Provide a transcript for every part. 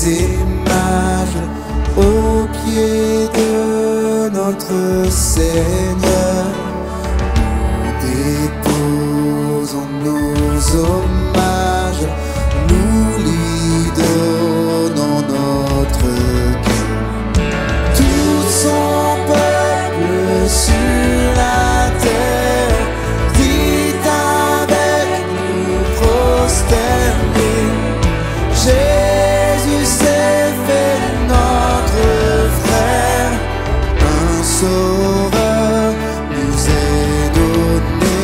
images au pied de notre Seigneur. Nous déposons nos hommages, nous lui donnons notre cœur. Tout son peuple sur la terre dit avec nous prosterner. Jésus s'est fait notre frère, un sauveur nous est donné.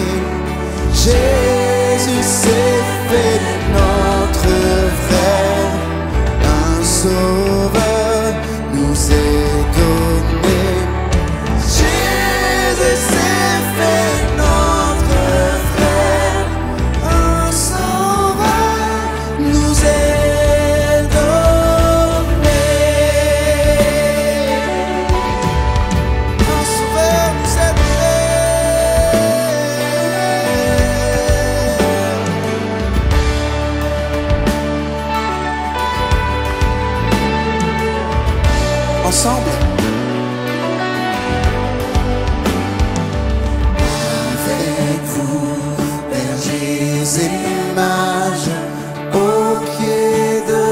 Jésus s'est fait notre frère, un sauveur nous est donné. Jésus s'est fait notre frère, un sauveur nous est donné. Un sauveur nous est donné. Ensemble. Avec vous, bergers et mages, au pied de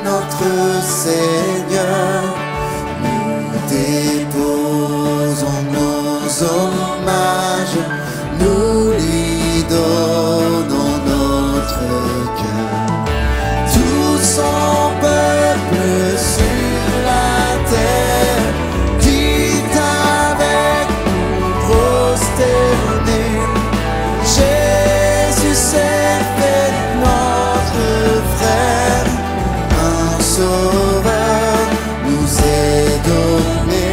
notre Seigneur, nous déposons nos hommages, nous lui donnons notre cœur. Tout son peuple sur la terre dit avec nous prosterner. Jésus s'est fait notre frère, un sauveur nous est donné.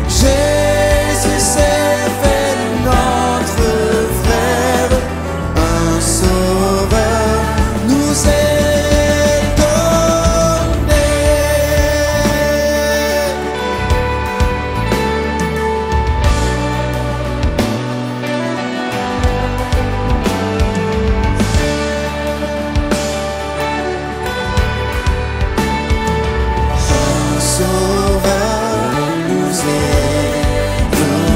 Jésus s'est fait notre frère, un sauveur nous est donné. Un sauveur nous est donné.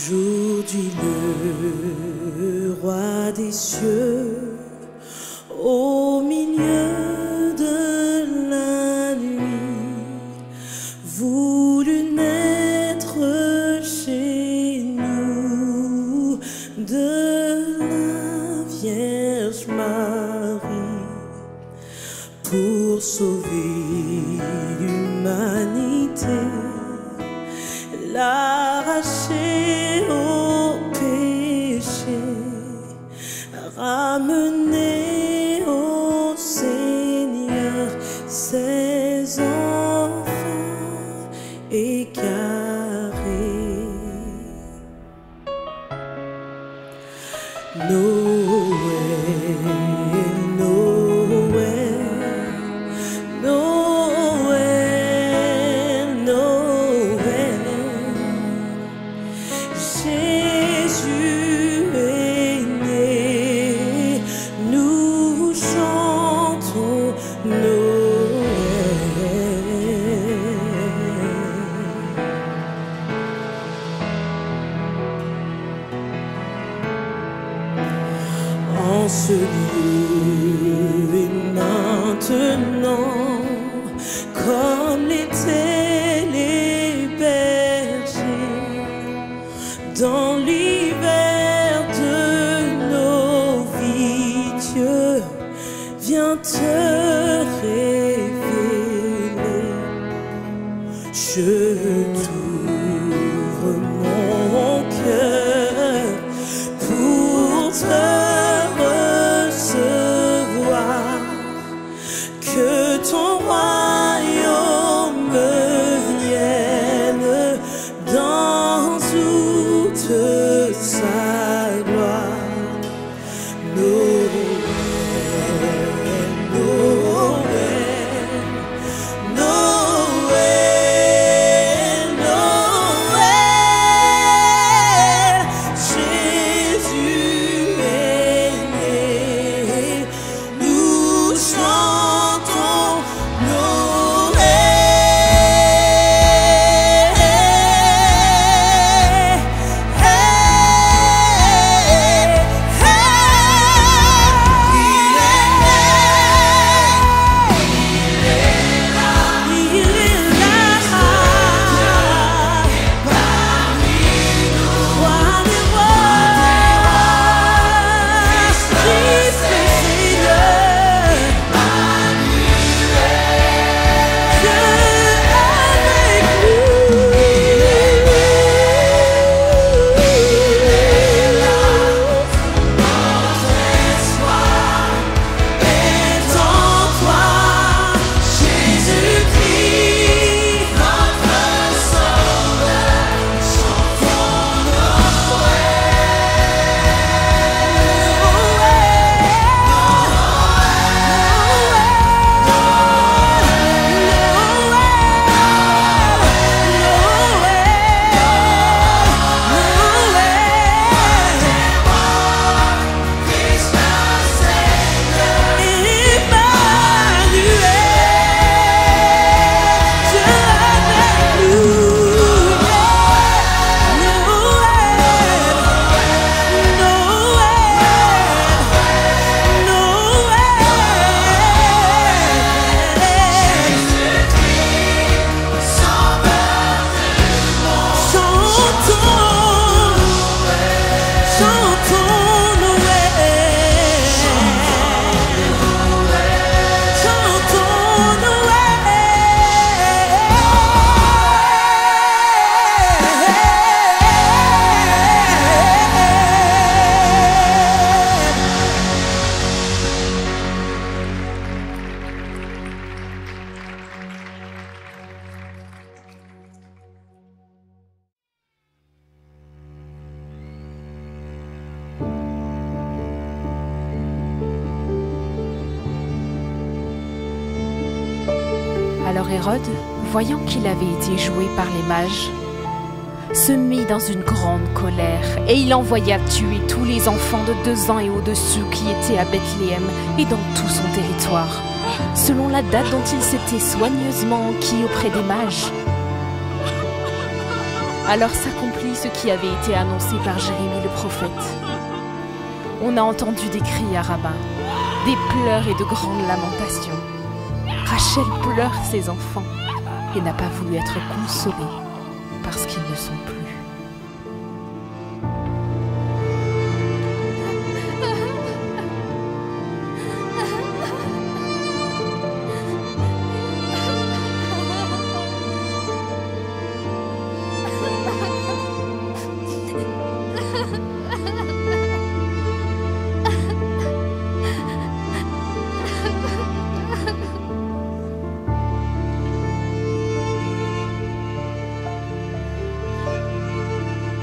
Aujourd'hui le roi des cieux, au milieu de la nuit, voulut naître chez nous de la Vierge Marie pour sauver l'humanité, l'arracher au péché, ramener au Seigneur ses enfants égarés. Noël, Noël, Noël, Noël, Jésus est né, nous chantons Noël. En ce lieu et maintenant, comme l'était dans l'hiver de nos vies, Dieu vient te révéler. Je t'ouvre mon cœur pour te recevoir, que ton royaume vienne dans toute sa gloire. Noël, Noël, Noël. Alors Hérode, voyant qu'il avait été joué par les mages, se mit dans une grande colère et il envoya tuer tous les enfants de 2 ans et au-dessous qui étaient à Bethléem et dans tout son territoire, selon la date dont il s'était soigneusement enquis auprès des mages. Alors s'accomplit ce qui avait été annoncé par Jérémie le prophète. On a entendu des cris à Rama, des pleurs et de grandes lamentations. Rachel pleure ses enfants et n'a pas voulu être consolée parce qu'ils ne sont plus.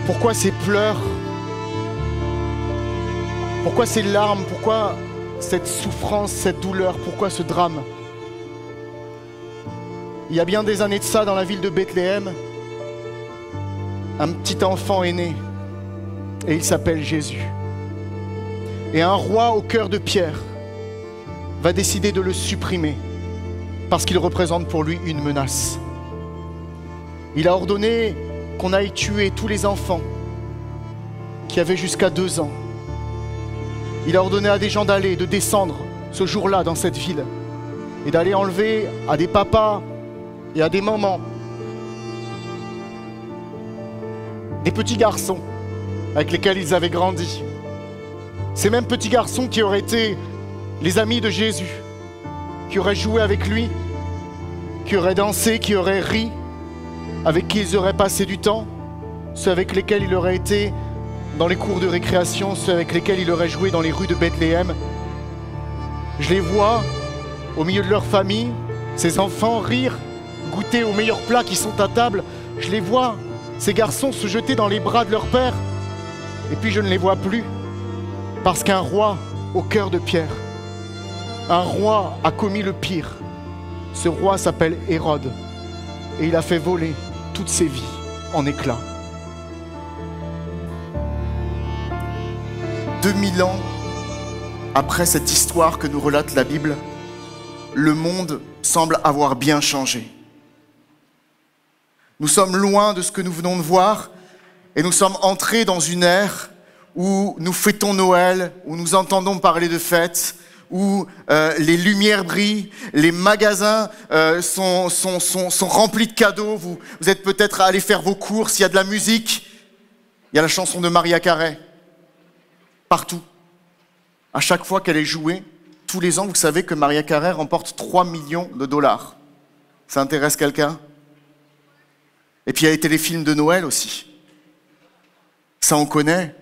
Pourquoi ces pleurs? Pourquoi ces larmes? Pourquoi cette souffrance, cette douleur? Pourquoi ce drame? Il y a bien des années de ça, dans la ville de Bethléem, un petit enfant est né et il s'appelle Jésus. Et un roi au cœur de pierre va décider de le supprimer parce qu'il représente pour lui une menace. Il a ordonné qu'on aille tuer tous les enfants qui avaient jusqu'à 2 ans. Il a ordonné à des gens d'aller, de descendre ce jour-là dans cette ville et d'aller enlever à des papas et à des mamans, des petits garçons avec lesquels ils avaient grandi. Ces mêmes petits garçons qui auraient été les amis de Jésus, qui auraient joué avec lui, qui auraient dansé, qui auraient ri, avec qui ils auraient passé du temps, ceux avec lesquels il aurait été dans les cours de récréation, ceux avec lesquels il aurait joué dans les rues de Bethléem. Je les vois au milieu de leur famille, ces enfants rire, goûter aux meilleurs plats qui sont à table. Je les vois, ces garçons se jeter dans les bras de leur père. Et puis je ne les vois plus, parce qu'un roi au cœur de pierre, un roi a commis le pire. Ce roi s'appelle Hérode, et il a fait voler toutes ses vies en éclats. 2000 ans après cette histoire que nous relate la Bible, le monde semble avoir bien changé. Nous sommes loin de ce que nous venons de voir et nous sommes entrés dans une ère où nous fêtons Noël, où nous entendons parler de fêtes, où les lumières brillent, les magasins sont remplis de cadeaux. Vous êtes peut-être allés faire vos courses, il y a de la musique, il y a la chanson de Mariah Carey. Partout. À chaque fois qu'elle est jouée, tous les ans, vous savez que Mariah Carey remporte 3 millions de dollars. Ça intéresse quelqu'un? Et puis il y a les téléfilms de Noël aussi. Ça, on connaît.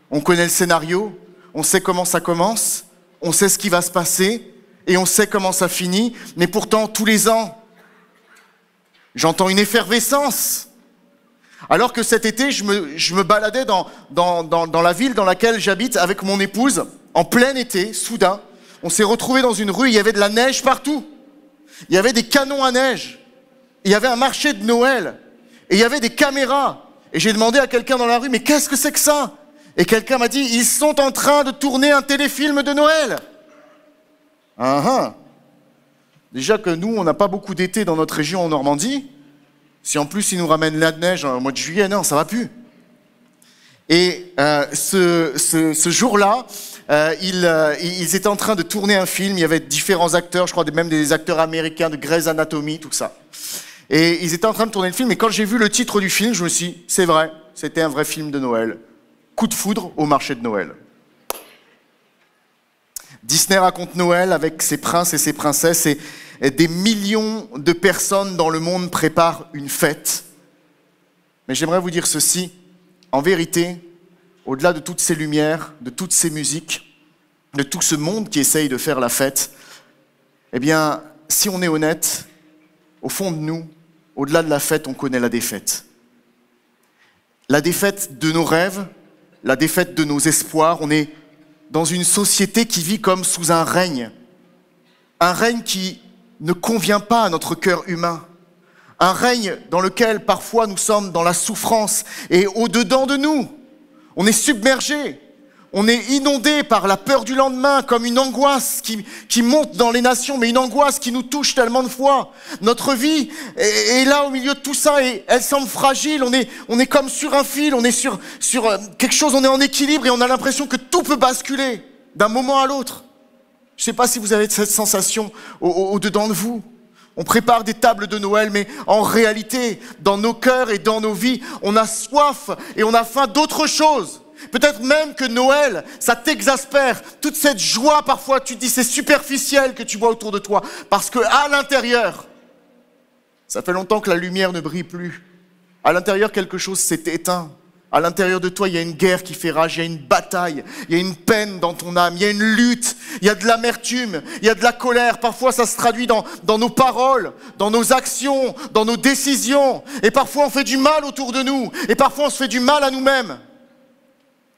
On connaît le scénario, on sait comment ça commence, on sait ce qui va se passer et on sait comment ça finit. Mais pourtant, tous les ans, j'entends une effervescence. Alors que cet été, je me baladais dans la ville dans laquelle j'habite avec mon épouse, en plein été, soudain, on s'est retrouvés dans une rue, il y avait de la neige partout. Il y avait des canons à neige. Il y avait un marché de Noël. Et il y avait des caméras. Et j'ai demandé à quelqu'un dans la rue, mais qu'est-ce que c'est que ça? Et quelqu'un m'a dit, ils sont en train de tourner un téléfilm de Noël. Déjà que nous, on n'a pas beaucoup d'été dans notre région en Normandie. Si en plus ils nous ramènent la neige au mois de juillet, non, ça va plus. Et ce jour-là, ils étaient en train de tourner un film. Il y avait différents acteurs, je crois même des acteurs américains de Grey's Anatomy, tout ça. Et ils étaient en train de tourner le film. Et quand j'ai vu le titre du film, je me suis dit, c'est vrai, c'était un vrai film de Noël. Coup de foudre au marché de Noël. Disney raconte Noël avec ses princes et ses princesses et des millions de personnes dans le monde préparent une fête. Mais j'aimerais vous dire ceci, en vérité, au-delà de toutes ces lumières, de toutes ces musiques, de tout ce monde qui essaye de faire la fête, eh bien, si on est honnête, au fond de nous, au-delà de la fête, on connaît la défaite. La défaite de nos rêves, la défaite de nos espoirs. On est dans une société qui vit comme sous un règne qui ne convient pas à notre cœur humain, un règne dans lequel parfois nous sommes dans la souffrance et au-dedans de nous, on est submergé, on est inondé par la peur du lendemain comme une angoisse qui monte dans les nations, mais une angoisse qui nous touche tellement de fois. Notre vie est là au milieu de tout ça et elle semble fragile, on est comme sur un fil, on est sur quelque chose, on est en équilibre et on a l'impression que tout peut basculer d'un moment à l'autre. Je ne sais pas si vous avez cette sensation au-dedans de vous. On prépare des tables de Noël, mais en réalité, dans nos cœurs et dans nos vies, on a soif et on a faim d'autre chose. Peut-être même que Noël, ça t'exaspère. Toute cette joie, parfois, tu te dis, c'est superficiel que tu vois autour de toi. Parce qu'à l'intérieur, ça fait longtemps que la lumière ne brille plus. À l'intérieur, quelque chose s'est éteint. À l'intérieur de toi, il y a une guerre qui fait rage, il y a une bataille, il y a une peine dans ton âme, il y a une lutte, il y a de l'amertume, il y a de la colère. Parfois, ça se traduit dans nos paroles, dans nos actions, dans nos décisions. Et parfois, on fait du mal autour de nous. Et parfois, on se fait du mal à nous-mêmes.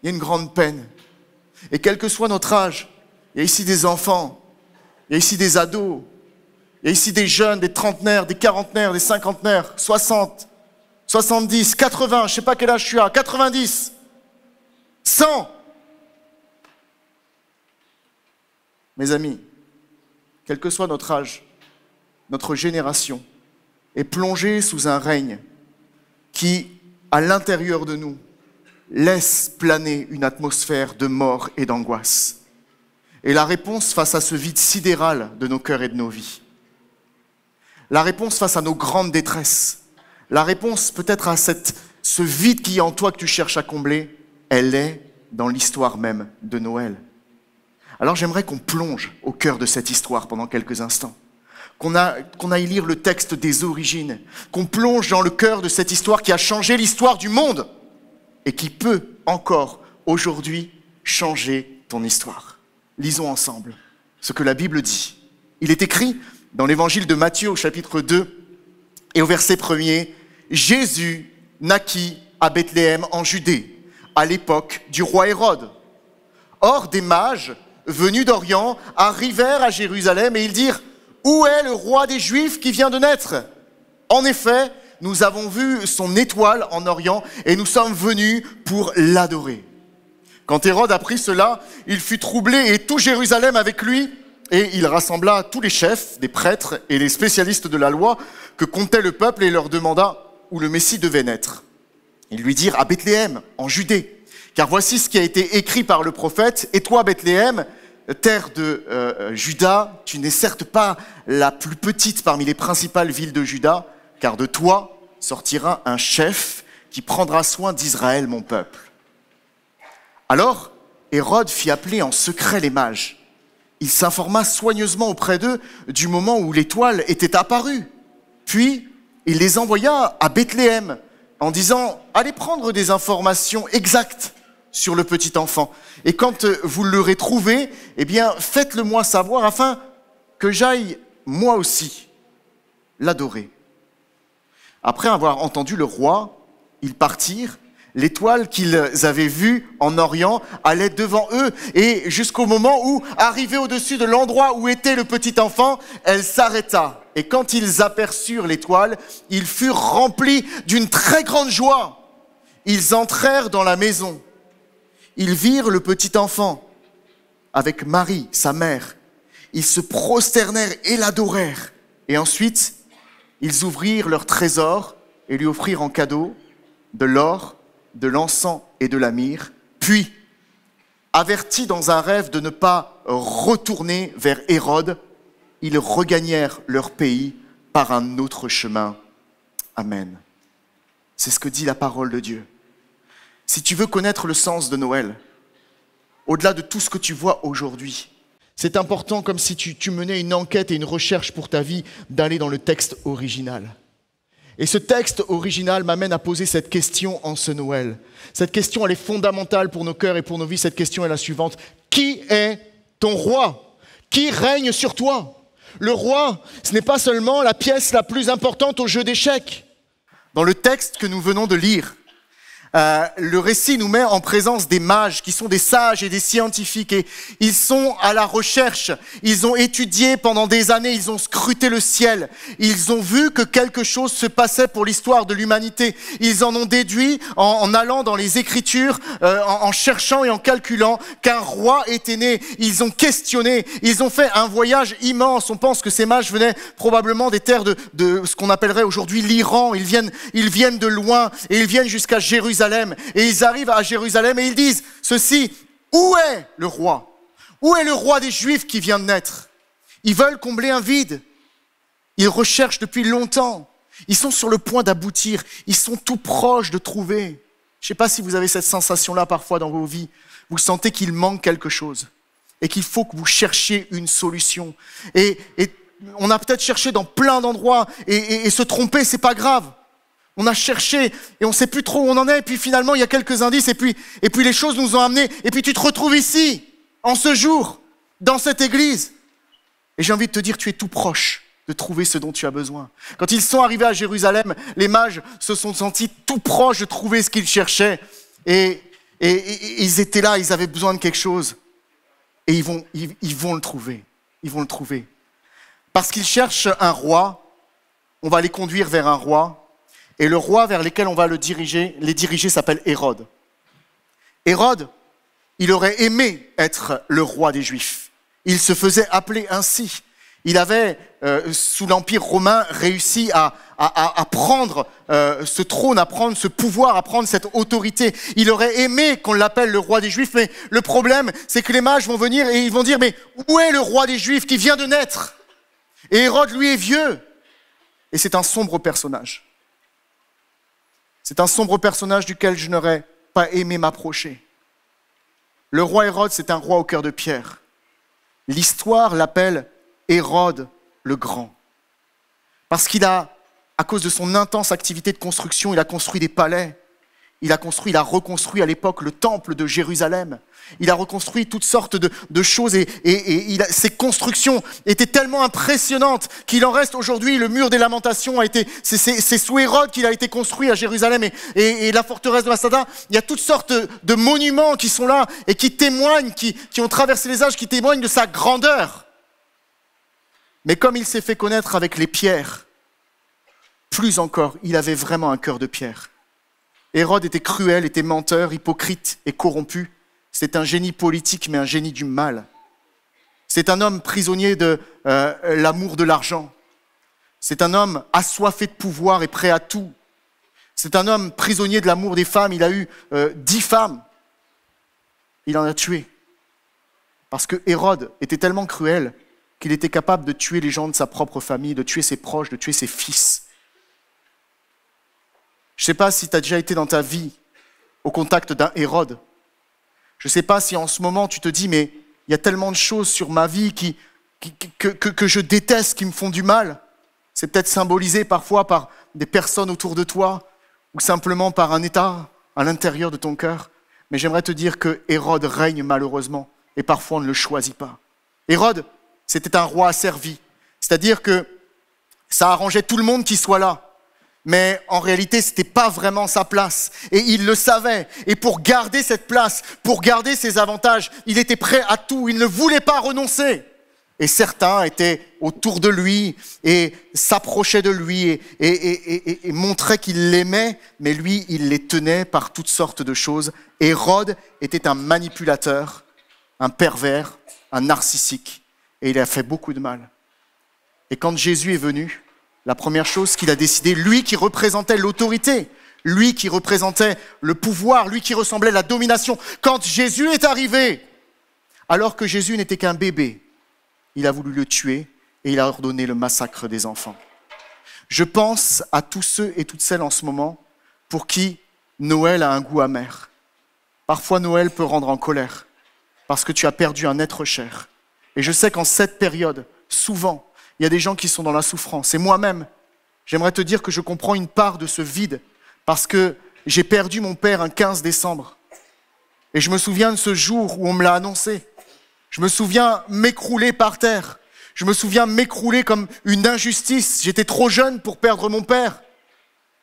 Il y a une grande peine. Et quel que soit notre âge, il y a ici des enfants, il y a ici des ados, il y a ici des jeunes, des trentenaires, des quarantenaires, des cinquantenaires, 60, 70, 80, je ne sais pas quel âge je suis à, 90, 100. Mes amis, quel que soit notre âge, notre génération est plongée sous un règne qui, à l'intérieur de nous, laisse planer une atmosphère de mort et d'angoisse. Et la réponse face à ce vide sidéral de nos cœurs et de nos vies, la réponse face à nos grandes détresses, la réponse peut-être à ce vide qui est en toi que tu cherches à combler, elle est dans l'histoire même de Noël. Alors j'aimerais qu'on plonge au cœur de cette histoire pendant quelques instants, qu'on aille lire le texte des origines, qu'on plonge dans le cœur de cette histoire qui a changé l'histoire du monde et qui peut encore aujourd'hui changer ton histoire. Lisons ensemble ce que la Bible dit. Il est écrit dans l'évangile de Matthieu au chapitre 2 et au verset 1er, « Jésus naquit à Bethléem en Judée, à l'époque du roi Hérode. Or des mages venus d'Orient arrivèrent à Jérusalem et ils dirent « Où est le roi des Juifs qui vient de naître ? En effet, nous avons vu son étoile en Orient et nous sommes venus pour l'adorer. » Quand Hérode apprit cela, il fut troublé et tout Jérusalem avec lui. Et il rassembla tous les chefs, des prêtres et les spécialistes de la loi que comptait le peuple et leur demanda où le Messie devait naître. Ils lui dirent à Bethléem, en Judée, car voici ce qui a été écrit par le prophète. Et toi, Bethléem, terre de Juda, tu n'es certes pas la plus petite parmi les principales villes de Juda, car de toi sortira un chef qui prendra soin d'Israël, mon peuple. Alors, Hérode fit appeler en secret les mages. Il s'informa soigneusement auprès d'eux du moment où l'étoile était apparue. Puis, il les envoya à Bethléem en disant « Allez prendre des informations exactes sur le petit enfant. Et quand vous l'aurez trouvé, eh bien, faites-le moi savoir afin que j'aille moi aussi l'adorer. » Après avoir entendu le roi, ils partirent. L'étoile qu'ils avaient vue en Orient allait devant eux et jusqu'au moment où, arrivée au-dessus de l'endroit où était le petit enfant, elle s'arrêta. Et quand ils aperçurent l'étoile, ils furent remplis d'une très grande joie. Ils entrèrent dans la maison. Ils virent le petit enfant avec Marie, sa mère. Ils se prosternèrent et l'adorèrent. Et ensuite, ils ouvrirent leur trésor et lui offrirent en cadeau de l'or, de l'encens et de la myrrhe, puis, avertis dans un rêve de ne pas retourner vers Hérode, ils regagnèrent leur pays par un autre chemin. Amen. C'est ce que dit la parole de Dieu. Si tu veux connaître le sens de Noël, au-delà de tout ce que tu vois aujourd'hui, c'est important, comme si tu menais une enquête et une recherche pour ta vie, d'aller dans le texte original. Et ce texte original m'amène à poser cette question en ce Noël. Cette question, elle est fondamentale pour nos cœurs et pour nos vies. Cette question est la suivante. Qui est ton roi ? Qui règne sur toi ? Le roi, ce n'est pas seulement la pièce la plus importante au jeu d'échecs. Dans le texte que nous venons de lire, le récit nous met en présence des mages qui sont des sages et des scientifiques et ils sont à la recherche, ils ont étudié pendant des années, ils ont scruté le ciel, ils ont vu que quelque chose se passait pour l'histoire de l'humanité, ils en ont déduit en allant dans les Écritures, en cherchant et en calculant qu'un roi était né, ils ont questionné, ils ont fait un voyage immense, on pense que ces mages venaient probablement des terres de ce qu'on appellerait aujourd'hui l'Iran, ils viennent de loin et ils viennent jusqu'à Jérusalem. Et ils arrivent à Jérusalem et ils disent ceci, où est le roi ? Où est le roi des Juifs qui vient de naître ? Ils veulent combler un vide. Ils recherchent depuis longtemps. Ils sont sur le point d'aboutir. Ils sont tout proches de trouver. Je ne sais pas si vous avez cette sensation-là parfois dans vos vies. Vous sentez qu'il manque quelque chose et qu'il faut que vous cherchiez une solution. Et on a peut-être cherché dans plein d'endroits et se tromper, c'est pas grave. On a cherché et on ne sait plus trop où on en est. Et puis finalement, il y a quelques indices et puis les choses nous ont amenés. Et puis tu te retrouves ici, en ce jour, dans cette église. Et j'ai envie de te dire, tu es tout proche de trouver ce dont tu as besoin. Quand ils sont arrivés à Jérusalem, les mages se sont sentis tout proches de trouver ce qu'ils cherchaient. Et ils étaient là, ils avaient besoin de quelque chose. Et ils vont le trouver. Ils vont le trouver. Parce qu'ils cherchent un roi, on va les conduire vers un roi. Et le roi vers lequel on va les diriger s'appelle Hérode. Hérode, il aurait aimé être le roi des Juifs. Il se faisait appeler ainsi. Il avait, sous l'Empire romain, réussi à prendre ce trône, à prendre ce pouvoir, à prendre cette autorité. Il aurait aimé qu'on l'appelle le roi des Juifs, mais le problème, c'est que les mages vont venir et ils vont dire « Mais où est le roi des Juifs qui vient de naître ?» Et Hérode, lui, est vieux. Et c'est un sombre personnage. C'est un sombre personnage duquel je n'aurais pas aimé m'approcher. Le roi Hérode, c'est un roi au cœur de pierre. L'histoire l'appelle Hérode le Grand. Parce qu'il a, à cause de son intense activité de construction, il a construit des palais. Il a reconstruit à l'époque le temple de Jérusalem. Il a reconstruit toutes sortes de choses et ses constructions étaient tellement impressionnantes qu'il en reste aujourd'hui. Le mur des lamentations c'est sous Hérode qu'il a été construit à Jérusalem et la forteresse de Masada. Il y a toutes sortes de monuments qui sont là et qui témoignent, qui ont traversé les âges, qui témoignent de sa grandeur. Mais comme il s'est fait connaître avec les pierres, plus encore, il avait vraiment un cœur de pierre. Hérode était cruel, était menteur, hypocrite et corrompu. C'est un génie politique, mais un génie du mal. C'est un homme prisonnier de l'amour de l'argent. C'est un homme assoiffé de pouvoir et prêt à tout. C'est un homme prisonnier de l'amour des femmes. Il a eu 10 femmes. Il en a tué. Parce que Hérode était tellement cruel qu'il était capable de tuer les gens de sa propre famille, de tuer ses proches, de tuer ses fils. Je ne sais pas si tu as déjà été dans ta vie au contact d'un Hérode. Je ne sais pas si en ce moment tu te dis, mais il y a tellement de choses sur ma vie que je déteste, qui me font du mal. C'est peut-être symbolisé parfois par des personnes autour de toi ou simplement par un état à l'intérieur de ton cœur. Mais j'aimerais te dire que Hérode règne malheureusement et parfois on ne le choisit pas. Hérode, c'était un roi asservi. C'est-à-dire que ça arrangeait tout le monde qui soit là. Mais en réalité, ce n'était pas vraiment sa place. Et il le savait. Et pour garder cette place, pour garder ses avantages, il était prêt à tout. Il ne voulait pas renoncer. Et certains étaient autour de lui et s'approchaient de lui et montraient qu'ils l'aimaient. Mais lui, il les tenait par toutes sortes de choses. Hérode était un manipulateur, un pervers, un narcissique. Et il a fait beaucoup de mal. Et quand Jésus est venu, la première chose qu'il a décidé, lui qui représentait l'autorité, lui qui représentait le pouvoir, lui qui ressemblait à la domination, quand Jésus est arrivé, alors que Jésus n'était qu'un bébé, il a voulu le tuer et il a ordonné le massacre des enfants. Je pense à tous ceux et toutes celles en ce moment pour qui Noël a un goût amer. Parfois Noël peut rendre en colère parce que tu as perdu un être cher. Et je sais qu'en cette période, souvent, il y a des gens qui sont dans la souffrance. Et moi-même, j'aimerais te dire que je comprends une part de ce vide parce que j'ai perdu mon père un 15 décembre. Et je me souviens de ce jour où on me l'a annoncé. Je me souviens m'écrouler par terre. Je me souviens m'écrouler comme une injustice. J'étais trop jeune pour perdre mon père.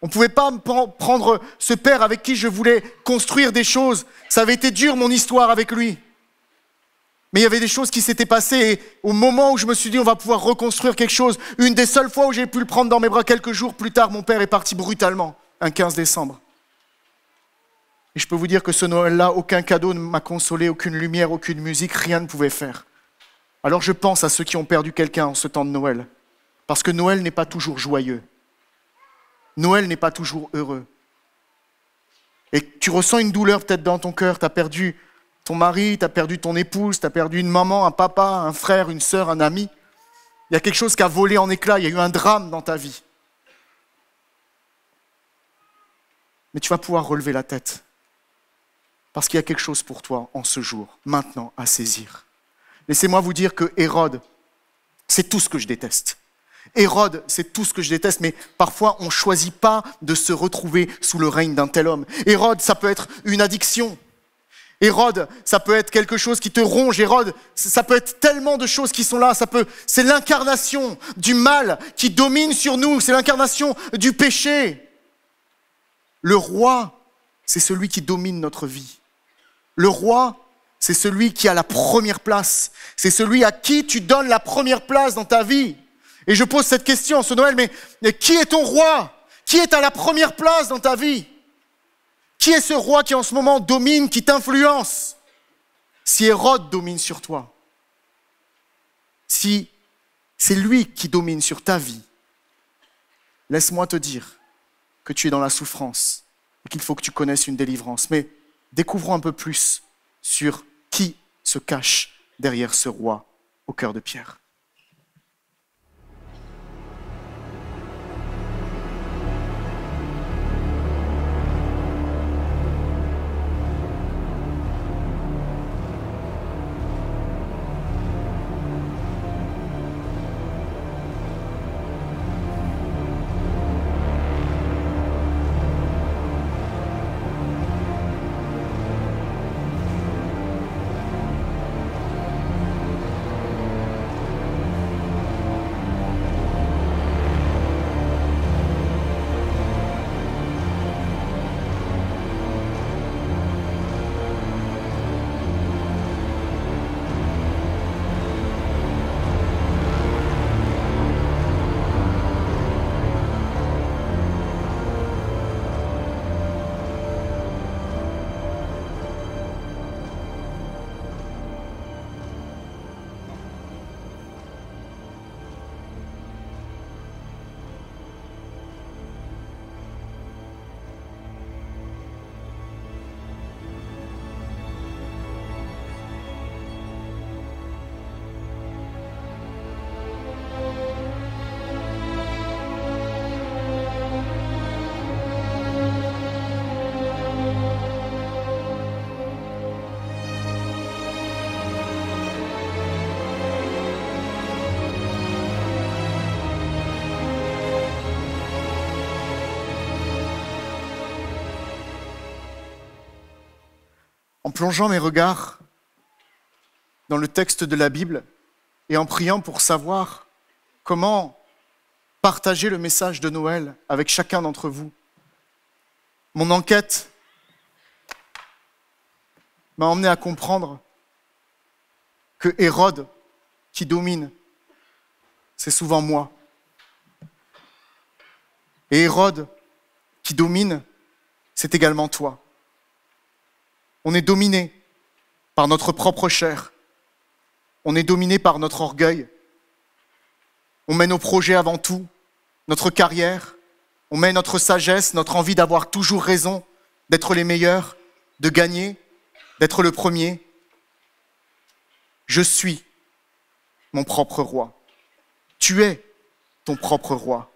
On ne pouvait pas me prendre ce père avec qui je voulais construire des choses. Ça avait été dur, mon histoire avec lui. Mais il y avait des choses qui s'étaient passées et au moment où je me suis dit on va pouvoir reconstruire quelque chose, une des seules fois où j'ai pu le prendre dans mes bras, quelques jours plus tard, mon père est parti brutalement, un 15 décembre. Et je peux vous dire que ce Noël-là, aucun cadeau ne m'a consolé, aucune lumière, aucune musique, rien ne pouvait faire. Alors je pense à ceux qui ont perdu quelqu'un en ce temps de Noël. Parce que Noël n'est pas toujours joyeux. Noël n'est pas toujours heureux. Et tu ressens une douleur peut-être dans ton cœur, tu as perdu ton mari, tu as perdu ton épouse, tu as perdu une maman, un papa, un frère, une sœur, un ami. Il y a quelque chose qui a volé en éclats, il y a eu un drame dans ta vie. Mais tu vas pouvoir relever la tête. Parce qu'il y a quelque chose pour toi en ce jour, maintenant, à saisir. Laissez-moi vous dire que Hérode, c'est tout ce que je déteste. Hérode, c'est tout ce que je déteste, mais parfois on ne choisit pas de se retrouver sous le règne d'un tel homme. Hérode, ça peut être une addiction. Hérode, ça peut être quelque chose qui te ronge. Hérode, ça peut être tellement de choses qui sont là. C'est l'incarnation du mal qui domine sur nous. C'est l'incarnation du péché. Le roi, c'est celui qui domine notre vie. Le roi, c'est celui qui a la première place. C'est celui à qui tu donnes la première place dans ta vie. Et je pose cette question ce Noël, mais qui est ton roi? Qui est à la première place dans ta vie? Qui est ce roi qui en ce moment domine, qui t'influence? Si Hérode domine sur toi, si c'est lui qui domine sur ta vie, laisse-moi te dire que tu es dans la souffrance et qu'il faut que tu connaisses une délivrance. Mais découvrons un peu plus sur qui se cache derrière ce roi au cœur de pierre. en plongeant mes regards dans le texte de la Bible et en priant pour savoir comment partager le message de Noël avec chacun d'entre vous, mon enquête m'a emmené à comprendre que Hérode, qui domine, c'est souvent moi. Et Hérode, qui domine, c'est également toi. On est dominé par notre propre chair. On est dominé par notre orgueil. On met nos projets avant tout, notre carrière. On met notre sagesse, notre envie d'avoir toujours raison, d'être les meilleurs, de gagner, d'être le premier. Je suis mon propre roi. Tu es ton propre roi.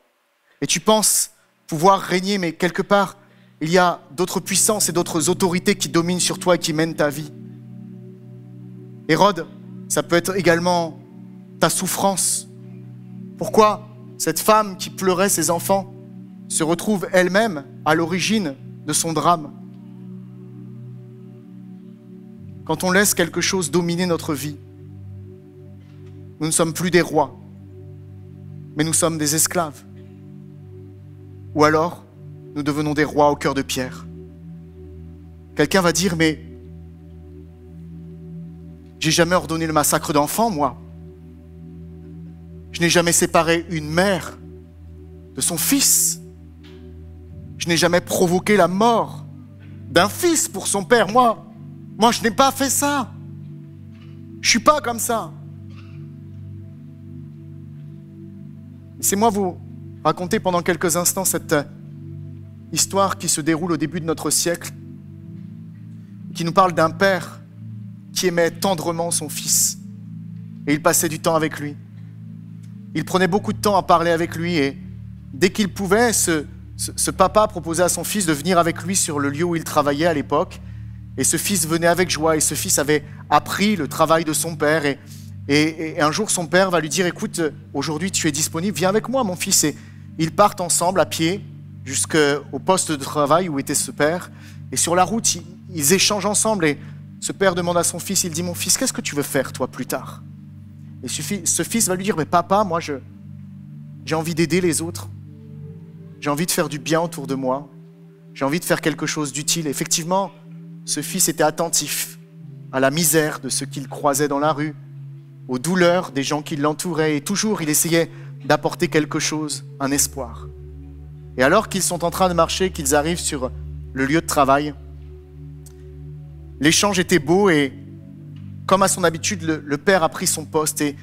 Et tu penses pouvoir régner, mais quelque part, il y a d'autres puissances et d'autres autorités qui dominent sur toi et qui mènent ta vie. Hérode, ça peut être également ta souffrance. Pourquoi cette femme qui pleurait ses enfants se retrouve elle-même à l'origine de son drame? Quand on laisse quelque chose dominer notre vie, nous ne sommes plus des rois, mais nous sommes des esclaves. Ou alors, nous devenons des rois au cœur de pierre. Quelqu'un va dire, mais j'ai jamais ordonné le massacre d'enfants, moi. Je n'ai jamais séparé une mère de son fils. Je n'ai jamais provoqué la mort d'un fils pour son père. Moi, je n'ai pas fait ça. Je suis pas comme ça. Laissez-moi vous raconter pendant quelques instants cette histoire qui se déroule au début de notre siècle, qui nous parle d'un père qui aimait tendrement son fils et il passait du temps avec lui. Il prenait beaucoup de temps à parler avec lui et dès qu'il pouvait, ce papa proposait à son fils de venir avec lui sur le lieu où il travaillait à l'époque et ce fils venait avec joie et ce fils avait appris le travail de son père et un jour son père va lui dire « Écoute, aujourd'hui tu es disponible, viens avec moi mon fils » et ils partent ensemble à pied jusqu'au poste de travail où était ce père et sur la route ils échangent ensemble et ce père demande à son fils, il dit « Mon fils, qu'est-ce que tu veux faire toi plus tard ?» Et ce fils va lui dire « Mais papa, moi j'ai envie d'aider les autres, j'ai envie de faire du bien autour de moi, j'ai envie de faire quelque chose d'utile. » Effectivement, ce fils était attentif à la misère de ceux qu'il croisait dans la rue, aux douleurs des gens qui l'entouraient et toujours il essayait d'apporter quelque chose, un espoir. Et alors qu'ils sont en train de marcher, qu'ils arrivent sur le lieu de travail, l'échange était beau et comme à son habitude, le père a pris son poste et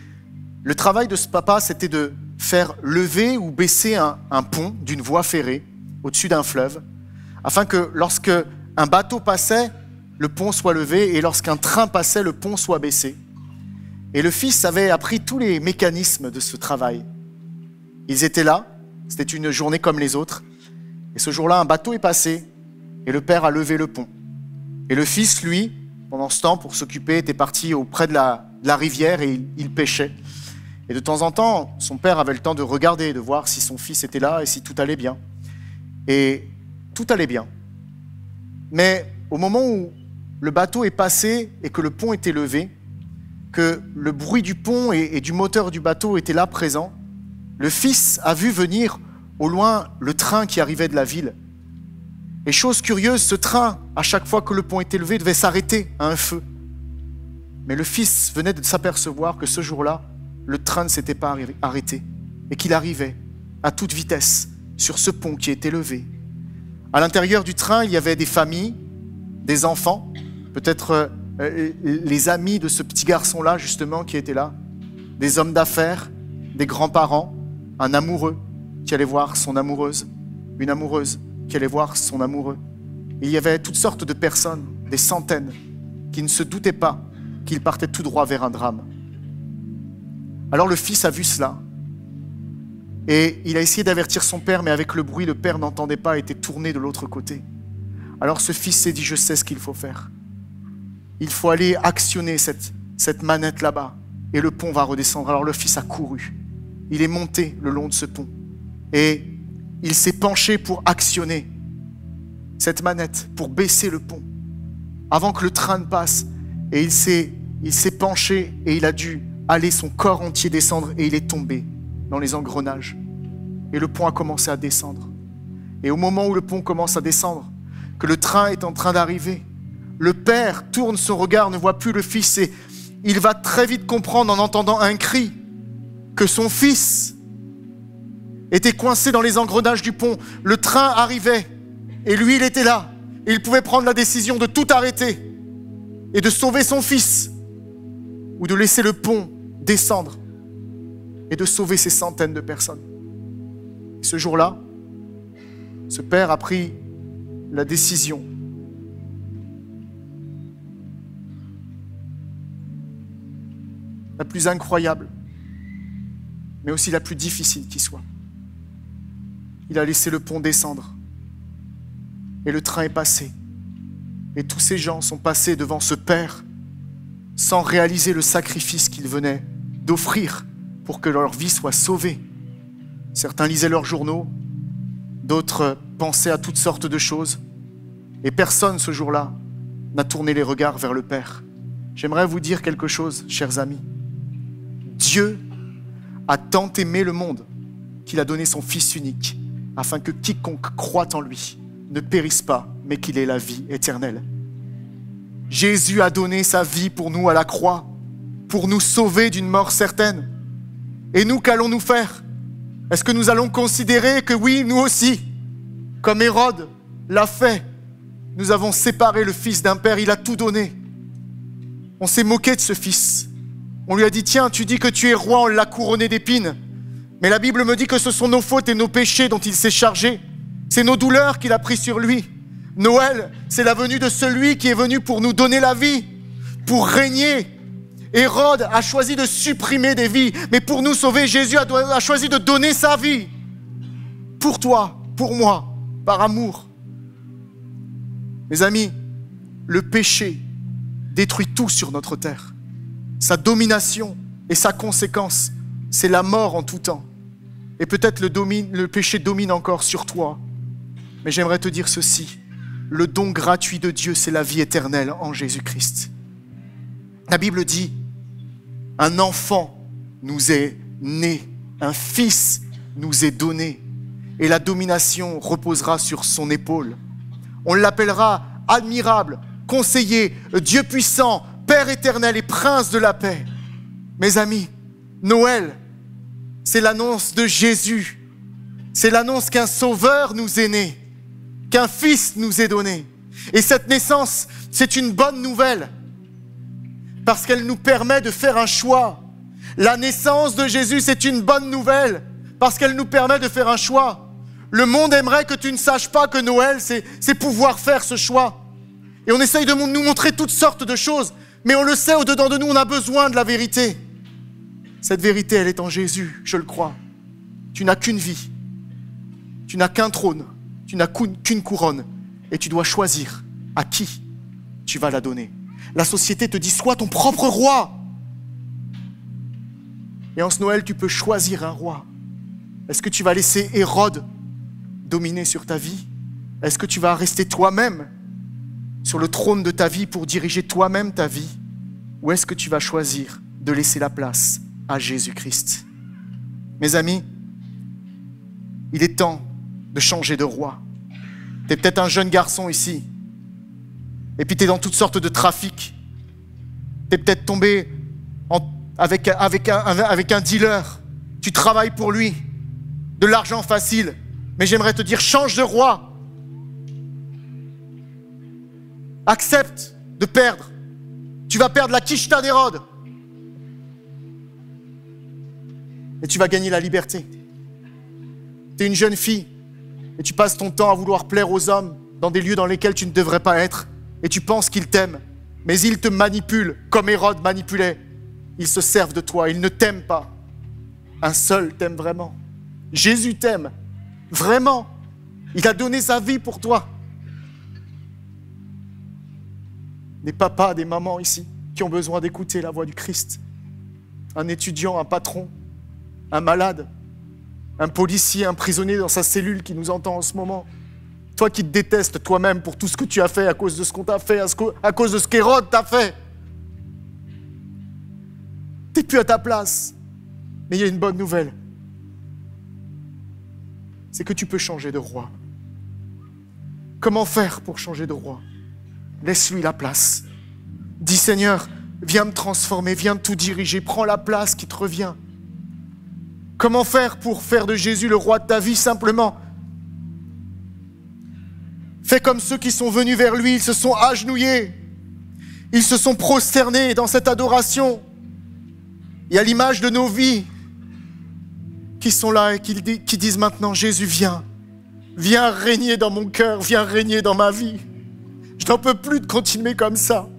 le travail de ce papa, c'était de faire lever ou baisser un pont d'une voie ferrée au-dessus d'un fleuve, afin que lorsque un bateau passait, le pont soit levé et lorsqu'un train passait, le pont soit baissé. Et le fils avait appris tous les mécanismes de ce travail. Ils étaient là, c'était une journée comme les autres, et ce jour-là, un bateau est passé et le père a levé le pont. Et le fils, lui, pendant ce temps, pour s'occuper, était parti auprès de la rivière et il pêchait. Et de temps en temps, son père avait le temps de regarder, de voir si son fils était là et si tout allait bien. Et tout allait bien. Mais au moment où le bateau est passé et que le pont était levé, que le bruit du pont et du moteur du bateau était là présent, le fils a vu venir au loin le train qui arrivait de la ville. Et chose curieuse, ce train, à chaque fois que le pont était levé, devait s'arrêter à un feu. Mais le fils venait de s'apercevoir que ce jour-là, le train ne s'était pas arrêté et qu'il arrivait à toute vitesse sur ce pont qui était levé. À l'intérieur du train, il y avait des familles, des enfants, peut-être les amis de ce petit garçon-là, justement, qui étaient là, des hommes d'affaires, des grands-parents, un amoureux qui allait voir son amoureuse, une amoureuse qui allait voir son amoureux. Il y avait toutes sortes de personnes, des centaines, qui ne se doutaient pas qu'il partait tout droit vers un drame. Alors le fils a vu cela et il a essayé d'avertir son père, mais avec le bruit, le père n'entendait pas, était tourné de l'autre côté. Alors ce fils s'est dit, je sais ce qu'il faut faire. Il faut aller actionner cette manette là-bas et le pont va redescendre. Alors le fils a couru. Il est monté le long de ce pont et il s'est penché pour actionner cette manette, pour baisser le pont. avant que le train ne passe. Et il s'est penché et il a dû aller son corps entier descendre et il est tombé dans les engrenages. Et le pont a commencé à descendre. Et au moment où le pont commence à descendre, que le train est en train d'arriver, le père tourne son regard, ne voit plus le fils et il va très vite comprendre en entendant un cri que son fils était coincé dans les engrenages du pont. Le train arrivait et lui, il était là. Et il pouvait prendre la décision de tout arrêter et de sauver son fils ou de laisser le pont descendre et de sauver ces centaines de personnes. Et ce jour-là, ce père a pris la décision la plus incroyable, mais aussi la plus difficile qui soit. Il a laissé le pont descendre et le train est passé. Et tous ces gens sont passés devant ce père sans réaliser le sacrifice qu'il venait d'offrir pour que leur vie soit sauvée. Certains lisaient leurs journaux, d'autres pensaient à toutes sortes de choses. Et personne ce jour-là n'a tourné les regards vers le Père. J'aimerais vous dire quelque chose, chers amis. Dieu a tant aimé le monde qu'il a donné son Fils unique, afin que quiconque croit en lui ne périsse pas, mais qu'il ait la vie éternelle. Jésus a donné sa vie pour nous à la croix, pour nous sauver d'une mort certaine. Et nous, qu'allons-nous faire? Est-ce que nous allons considérer que oui, nous aussi, comme Hérode l'a fait, nous avons séparé le fils d'un père, il a tout donné. On s'est moqué de ce fils. On lui a dit, tiens, tu dis que tu es roi, on l'a couronné d'épines. Mais la Bible me dit que ce sont nos fautes et nos péchés dont il s'est chargé. C'est nos douleurs qu'il a pris sur lui. Noël, c'est la venue de celui qui est venu pour nous donner la vie, pour régner. Hérode a choisi de supprimer des vies, mais pour nous sauver, Jésus a choisi de donner sa vie. Pour toi, pour moi, par amour. Mes amis, le péché détruit tout sur notre terre. Sa domination et sa conséquence, c'est la mort en tout temps. Et peut-être le péché domine encore sur toi. Mais j'aimerais te dire ceci. Le don gratuit de Dieu, c'est la vie éternelle en Jésus-Christ. La Bible dit, un enfant nous est né, un fils nous est donné, et la domination reposera sur son épaule. On l'appellera admirable, conseiller, Dieu puissant, Père éternel et prince de la paix. Mes amis, Noël, c'est l'annonce de Jésus. C'est l'annonce qu'un sauveur nous est né, qu'un fils nous est donné. Et cette naissance, c'est une bonne nouvelle parce qu'elle nous permet de faire un choix. La naissance de Jésus, c'est une bonne nouvelle parce qu'elle nous permet de faire un choix. Le monde aimerait que tu ne saches pas que Noël, c'est pouvoir faire ce choix. Et on essaye de nous montrer toutes sortes de choses, mais on le sait, au-dedans de nous, on a besoin de la vérité. Cette vérité, elle est en Jésus, je le crois. Tu n'as qu'une vie, tu n'as qu'un trône, tu n'as qu'une couronne, et tu dois choisir à qui tu vas la donner. La société te dit, sois ton propre roi. Et en ce Noël, tu peux choisir un roi. Est-ce que tu vas laisser Hérode dominer sur ta vie? Est-ce que tu vas rester toi-même sur le trône de ta vie pour diriger toi-même ta vie? Ou est-ce que tu vas choisir de laisser la place à Jésus-Christ? Mes amis, il est temps de changer de roi. Tu es peut-être un jeune garçon ici, et puis tu es dans toutes sortes de trafics. Tu es peut-être tombé avec un dealer. Tu travailles pour lui, de l'argent facile. Mais j'aimerais te dire, change de roi. Accepte de perdre. Tu vas perdre la quicheta d'Hérode. Et tu vas gagner la liberté. Tu es une jeune fille et tu passes ton temps à vouloir plaire aux hommes dans des lieux dans lesquels tu ne devrais pas être. Et tu penses qu'ils t'aiment, mais ils te manipulent comme Hérode manipulait. Ils se servent de toi, ils ne t'aiment pas. Un seul t'aime vraiment. Jésus t'aime, vraiment. Il a donné sa vie pour toi. Des papas, des mamans ici qui ont besoin d'écouter la voix du Christ. Un étudiant, un patron, un malade, un policier, un prisonnier dans sa cellule qui nous entend en ce moment. Toi qui te détestes toi-même pour tout ce que tu as fait à cause de ce qu'on t'a fait, à cause de ce qu'Hérode t'a fait. Tu n'es plus à ta place. Mais il y a une bonne nouvelle. C'est que tu peux changer de roi. Comment faire pour changer de roi? Laisse-lui la place. Dis Seigneur, viens me transformer, viens tout diriger, prends la place qui te revient. Comment faire pour faire de Jésus le roi de ta vie? Simplement, fais comme ceux qui sont venus vers lui, ils se sont agenouillés, ils se sont prosternés dans cette adoration. Et à l'image de nos vies qui sont là et qui disent maintenant, Jésus, viens régner dans mon cœur, viens régner dans ma vie. Je n'en peux plus de continuer comme ça.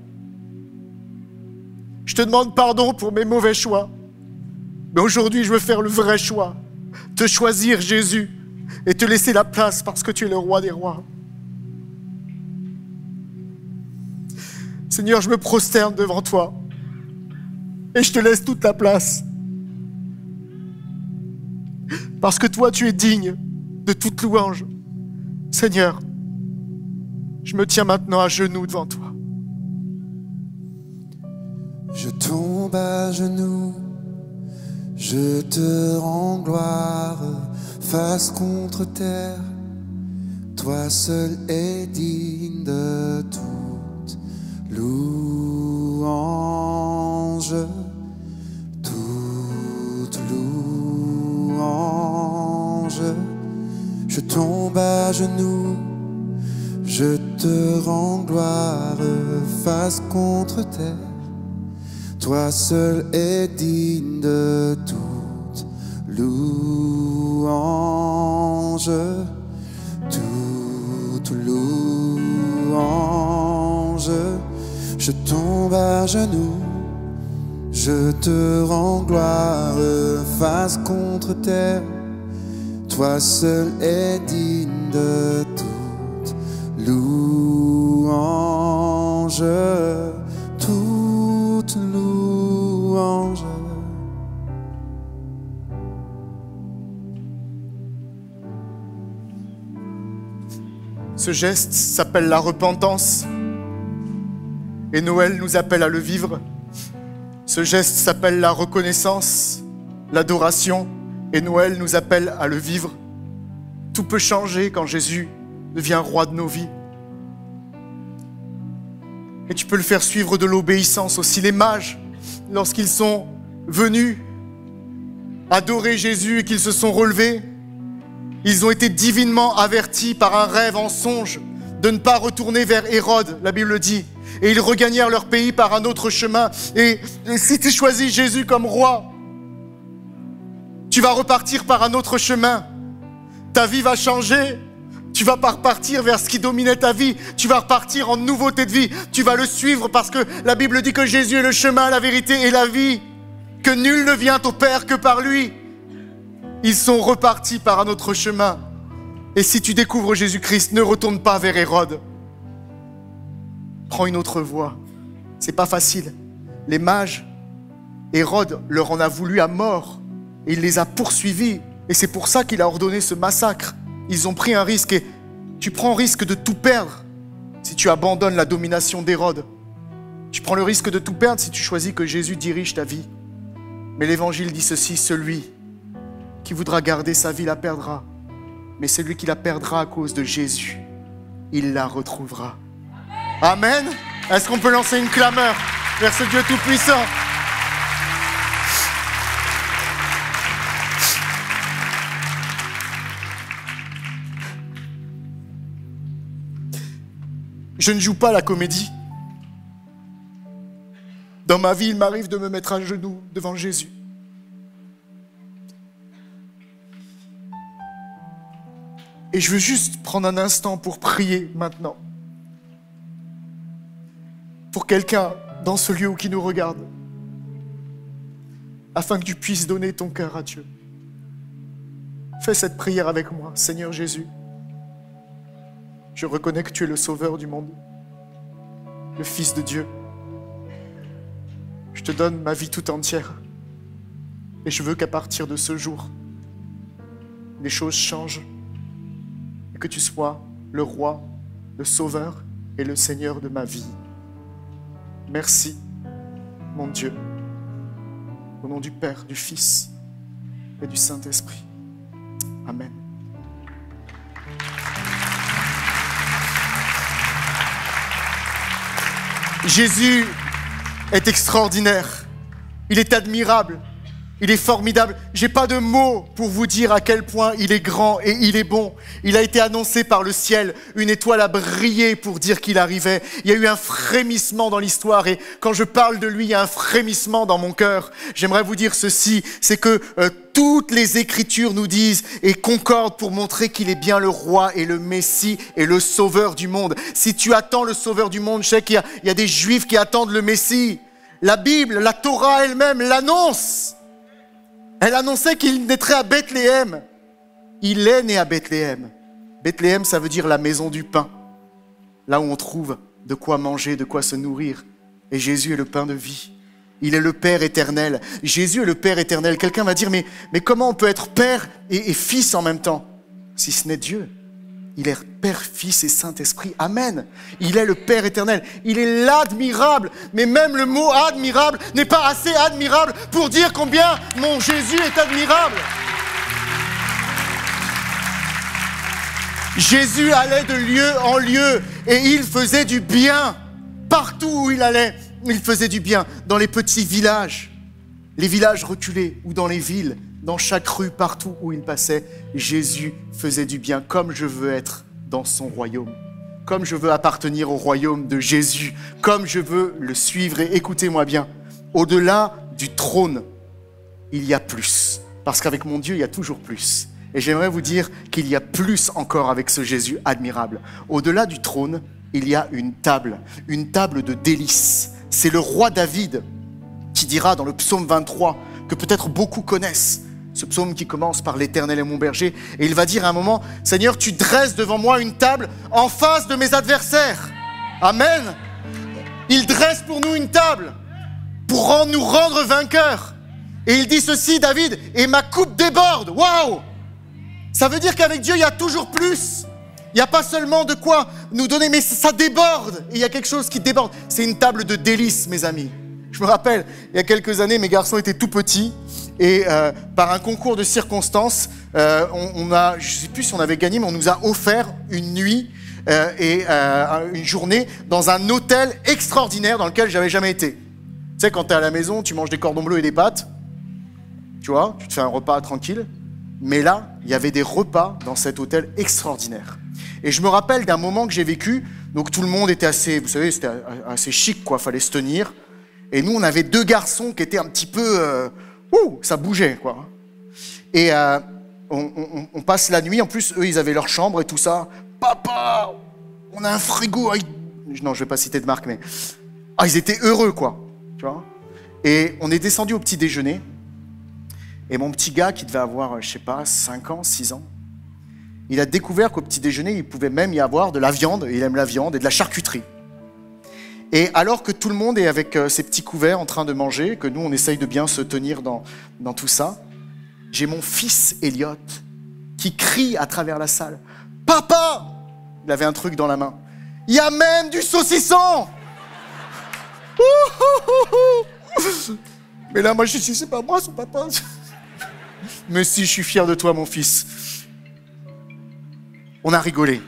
Je te demande pardon pour mes mauvais choix. Mais aujourd'hui, je veux faire le vrai choix. Te choisir, Jésus, et te laisser la place parce que tu es le roi des rois. Seigneur, je me prosterne devant toi et je te laisse toute la place. Parce que toi, tu es digne de toute louange. Seigneur, je me tiens maintenant à genoux devant toi. Je tombe à genoux, je te rends gloire, face contre terre. Toi seul es digne de toute louange, toute louange. Je tombe à genoux, je te rends gloire, face contre terre. Toi seul es digne de toute louange, toute louange. Je tombe à genoux, je te rends gloire, face contre terre. Toi seul es digne de toute louange, toute louange. Ce geste s'appelle la repentance et Noël nous appelle à le vivre. Ce geste s'appelle la reconnaissance, l'adoration et Noël nous appelle à le vivre. Tout peut changer quand Jésus devient roi de nos vies. Et tu peux le faire suivre de l'obéissance aussi. Les mages, lorsqu'ils sont venus adorer Jésus et qu'ils se sont relevés, ils ont été divinement avertis par un rêve en songe de ne pas retourner vers Hérode, la Bible dit. Et ils regagnèrent leur pays par un autre chemin. Et si tu choisis Jésus comme roi, tu vas repartir par un autre chemin. Ta vie va changer. Tu vas pas repartir vers ce qui dominait ta vie. Tu vas repartir en nouveauté de vie. Tu vas le suivre parce que la Bible dit que Jésus est le chemin, la vérité et la vie. Que nul ne vient au Père que par lui. Ils sont repartis par un autre chemin. Et si tu découvres Jésus-Christ, ne retourne pas vers Hérode. Prends une autre voie. C'est pas facile. Les mages, Hérode leur en a voulu à mort. Et il les a poursuivis. Et c'est pour ça qu'il a ordonné ce massacre. Ils ont pris un risque. Et tu prends le risque de tout perdre si tu abandonnes la domination d'Hérode. Tu prends le risque de tout perdre si tu choisis que Jésus dirige ta vie. Mais l'Évangile dit ceci, celui qui voudra garder sa vie la perdra. Mais celui qui la perdra à cause de Jésus, il la retrouvera. Amen. Est-ce qu'on peut lancer une clameur vers ce Dieu tout-puissant? Je ne joue pas la comédie. Dans ma vie, il m'arrive de me mettre à genoux devant Jésus. Et je veux juste prendre un instant pour prier maintenant. Pour quelqu'un dans ce lieu ou qui nous regarde. Afin que tu puisses donner ton cœur à Dieu. Fais cette prière avec moi. Seigneur Jésus, je reconnais que tu es le sauveur du monde. Le Fils de Dieu. Je te donne ma vie tout entière. Et je veux qu'à partir de ce jour, les choses changent. Et que tu sois le roi, le sauveur et le Seigneur de ma vie. Merci, mon Dieu, au nom du Père, du Fils et du Saint-Esprit. Amen. Jésus est extraordinaire, il est admirable, il est formidable. J'ai pas de mots pour vous dire à quel point il est grand et il est bon. Il a été annoncé par le ciel, une étoile a brillé pour dire qu'il arrivait. Il y a eu un frémissement dans l'histoire et quand je parle de lui, il y a un frémissement dans mon cœur. J'aimerais vous dire ceci, c'est que toutes les Écritures nous disent et concordent pour montrer qu'il est bien le roi et le Messie et le sauveur du monde. Si tu attends le sauveur du monde, je sais qu'il y a des Juifs qui attendent le Messie. La Bible, la Torah elle-même l'annonce. Elle annonçait qu'il naîtrait à Bethléem. Il est né à Bethléem. Bethléem, ça veut dire la maison du pain. Là où on trouve de quoi manger, de quoi se nourrir. Et Jésus est le pain de vie. Il est le Père éternel. Jésus est le Père éternel. Quelqu'un va dire, mais comment on peut être Père et Fils en même temps? Si ce n'est Dieu. Il est Père, Fils et Saint-Esprit. Amen. Il est le Père éternel. Il est l'admirable. Mais même le mot admirable n'est pas assez admirable pour dire combien mon Jésus est admirable. Jésus allait de lieu en lieu et il faisait du bien. Partout où il allait, il faisait du bien. Dans les petits villages, les villages reculés ou dans les villes, dans chaque rue, partout où il passait, Jésus faisait du bien, comme je veux être dans son royaume, comme je veux appartenir au royaume de Jésus, comme je veux le suivre. Et écoutez-moi bien, au-delà du trône, il y a plus, parce qu'avec mon Dieu, il y a toujours plus. Et j'aimerais vous dire qu'il y a plus encore avec ce Jésus admirable. Au-delà du trône, il y a une table de délices. C'est le roi David qui dira dans le psaume 23, que peut-être beaucoup connaissent, ce psaume qui commence par « L'Éternel est mon berger », et il va dire à un moment, « Seigneur, tu dresses devant moi une table en face de mes adversaires. » Amen. Il dresse pour nous une table pour nous rendre vainqueurs. Et il dit ceci, David, « Et ma coupe déborde. » Waouh! Ça veut dire qu'avec Dieu, il y a toujours plus. Il n'y a pas seulement de quoi nous donner, mais ça déborde. Et il y a quelque chose qui déborde. C'est une table de délices, mes amis. Je me rappelle, il y a quelques années, mes garçons étaient tout petits. Et par un concours de circonstances, je ne sais plus si on avait gagné, mais on nous a offert une nuit et une journée dans un hôtel extraordinaire dans lequel j'avais jamais été. Tu sais, quand tu es à la maison, tu manges des cordons bleus et des pâtes. Tu vois, tu te fais un repas tranquille. Mais là, il y avait des repas dans cet hôtel extraordinaire. Et je me rappelle d'un moment que j'ai vécu. Donc tout le monde était assez, vous savez, c'était assez chic, quoi. Fallait se tenir. Et nous, on avait deux garçons qui étaient un petit peu... ça bougeait, quoi. Et on passe la nuit. En plus, eux, ils avaient leur chambre et tout ça. Papa, on a un frigo. Non, je vais pas citer de marque, mais... ils étaient heureux, quoi. Tu vois. Et on est descendu au petit déjeuner. Et mon petit gars, qui devait avoir, je sais pas, 5 ans, 6 ans, il a découvert qu'au petit déjeuner, il pouvait même y avoir de la viande. Il aime la viande et de la charcuterie. Et alors que tout le monde est avec ses petits couverts en train de manger, que nous, on essaye de bien se tenir dans tout ça, j'ai mon fils Elliot qui crie à travers la salle. « Papa !» Il avait un truc dans la main. « Il y a même du saucisson !» Mais là, moi, je suis, c'est pas moi, son papa. Mais si, je suis fier de toi, mon fils. On a rigolé.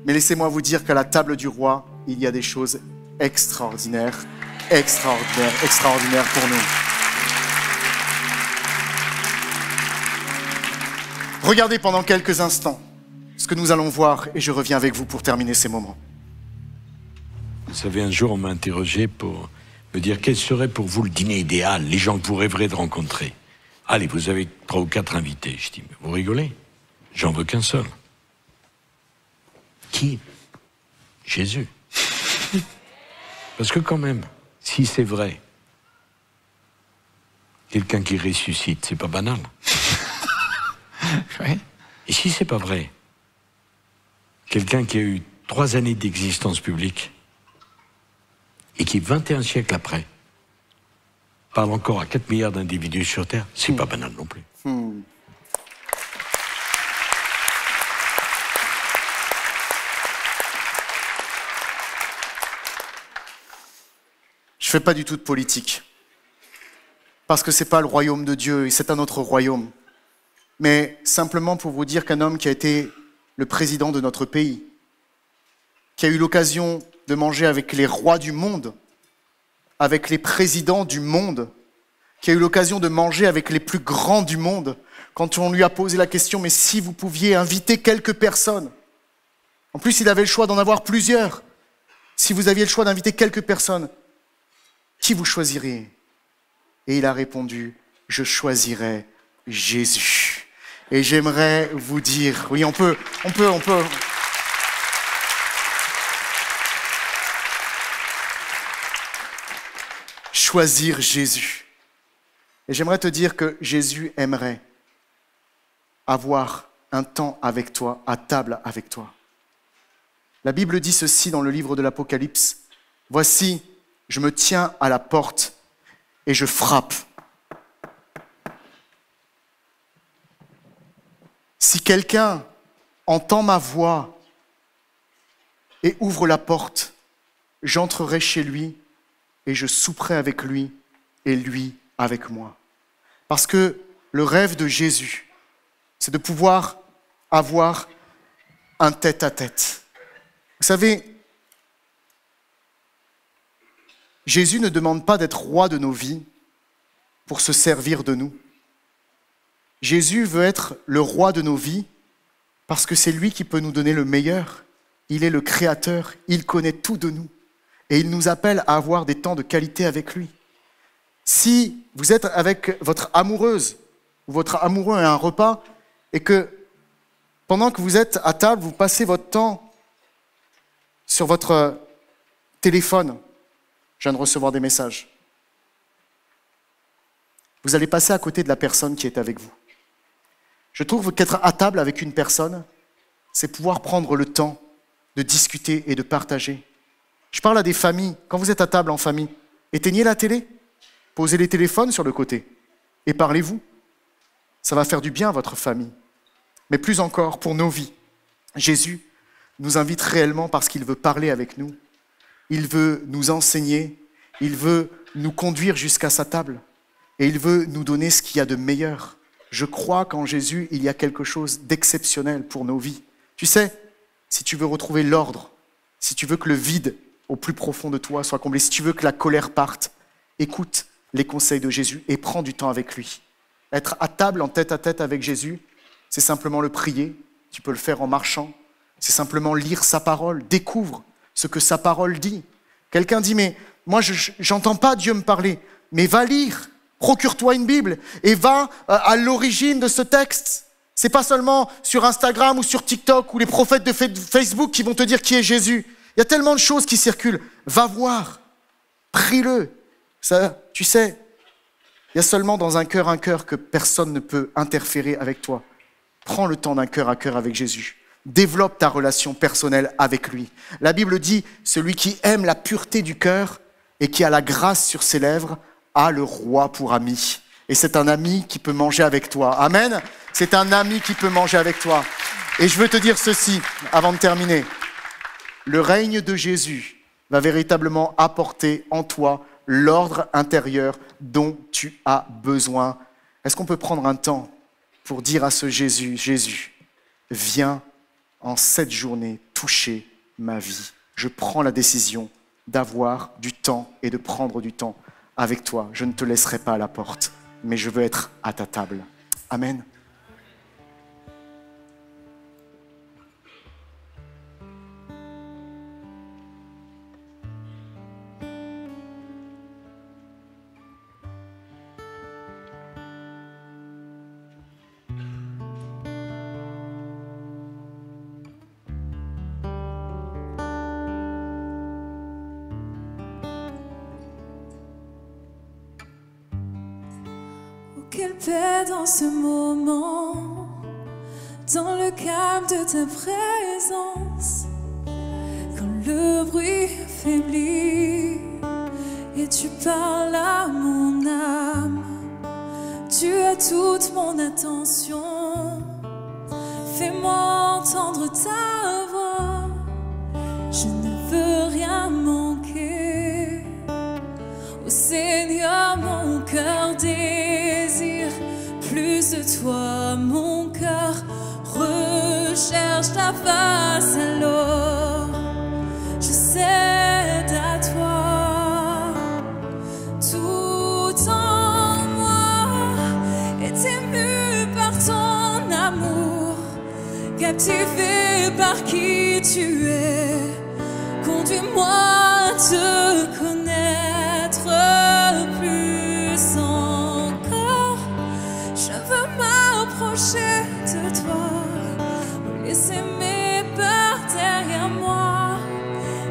Mais laissez-moi vous dire qu'à la table du roi, il y a des choses extraordinaires pour nous. Regardez pendant quelques instants ce que nous allons voir et je reviens avec vous pour terminer ces moments. Vous savez, un jour, on m'a interrogé pour me dire quel serait pour vous le dîner idéal, les gens que vous rêverez de rencontrer. Allez, vous avez 3 ou 4 invités. Je dis, mais vous rigolez? J'en veux qu'un seul. Qui? Jésus. Parce que quand même, si c'est vrai, quelqu'un qui ressuscite, c'est pas banal. Oui. Et si c'est pas vrai, quelqu'un qui a eu 3 années d'existence publique et qui, 21 siècles après, parle encore à 4 milliards d'individus sur Terre, c'est pas banal non plus. fais pas du tout de politique. Parce que c'est pas le royaume de Dieu, et c'est un autre royaume. Mais simplement pour vous dire qu'un homme qui a été le président de notre pays, qui a eu l'occasion de manger avec les rois du monde, avec les présidents du monde, qui a eu l'occasion de manger avec les plus grands du monde, quand on lui a posé la question, mais si vous pouviez inviter quelques personnes, en plus il avait le choix d'en avoir plusieurs, si vous aviez le choix d'inviter quelques personnes, qui vous choisiriez? Et il a répondu, je choisirais Jésus. Et j'aimerais vous dire, oui, on peut. Choisir Jésus. Et j'aimerais te dire que Jésus aimerait avoir un temps avec toi, à table avec toi. La Bible dit ceci dans le livre de l'Apocalypse. Voici, je me tiens à la porte et je frappe. Si quelqu'un entend ma voix et ouvre la porte, j'entrerai chez lui et je souperai avec lui et lui avec moi. Parce que le rêve de Jésus, c'est de pouvoir avoir un tête-à-tête. Vous savez, Jésus ne demande pas d'être roi de nos vies pour se servir de nous. Jésus veut être le roi de nos vies parce que c'est lui qui peut nous donner le meilleur. Il est le créateur, il connaît tout de nous et il nous appelle à avoir des temps de qualité avec lui. Si vous êtes avec votre amoureuse ou votre amoureux à un repas et que pendant que vous êtes à table, vous passez votre temps sur votre téléphone, je viens de recevoir des messages, vous allez passer à côté de la personne qui est avec vous. Je trouve qu'être à table avec une personne, c'est pouvoir prendre le temps de discuter et de partager. Je parle à des familles, quand vous êtes à table en famille, éteignez la télé, posez les téléphones sur le côté et parlez-vous. Ça va faire du bien à votre famille. Mais plus encore, pour nos vies, Jésus nous invite réellement parce qu'il veut parler avec nous. Il veut nous enseigner, il veut nous conduire jusqu'à sa table et il veut nous donner ce qu'il y a de meilleur. Je crois qu'en Jésus, il y a quelque chose d'exceptionnel pour nos vies. Tu sais, si tu veux retrouver l'ordre, si tu veux que le vide au plus profond de toi soit comblé, si tu veux que la colère parte, écoute les conseils de Jésus et prends du temps avec lui. Être à table en tête-à-tête avec Jésus, c'est simplement le prier, tu peux le faire en marchant, c'est simplement lire sa parole, découvre ce que sa parole dit. Quelqu'un dit, mais moi j'entends pas Dieu me parler, mais va lire. Procure-toi une Bible et va à l'origine de ce texte. C'est pas seulement sur Instagram ou sur TikTok ou les prophètes de Facebook qui vont te dire qui est Jésus. Il y a tellement de choses qui circulent. Va voir, prie-le. Ça, tu sais, il y a seulement dans un cœur que personne ne peut interférer avec toi. Prends le temps d'un cœur à cœur avec Jésus. Développe ta relation personnelle avec lui. La Bible dit, celui qui aime la pureté du cœur et qui a la grâce sur ses lèvres, a le roi pour ami. Et c'est un ami qui peut manger avec toi. Amen. C'est un ami qui peut manger avec toi. Et je veux te dire ceci, avant de terminer. Le règne de Jésus va véritablement apporter en toi l'ordre intérieur dont tu as besoin. Est-ce qu'on peut prendre un temps pour dire à ce Jésus, Jésus, viens en cette journée toucher ma vie. Je prends la décision d'avoir du temps et de prendre du temps avec toi. Je ne te laisserai pas à la porte, mais je veux être à ta table. Amen. Quelle paix dans ce moment, dans le calme de ta présence, quand le bruit faiblit et tu parles à mon âme, tu as toute mon attention, fais-moi entendre ta voix, je ne veux rien manquer, toi, mon cœur recherche ta face, alors je cède à toi. Tout en moi est ému par ton amour, captivé par qui tu es. Conduis-moi à te connaître plus encore. Je veux m'approcher de toi, laisser mes peurs derrière moi.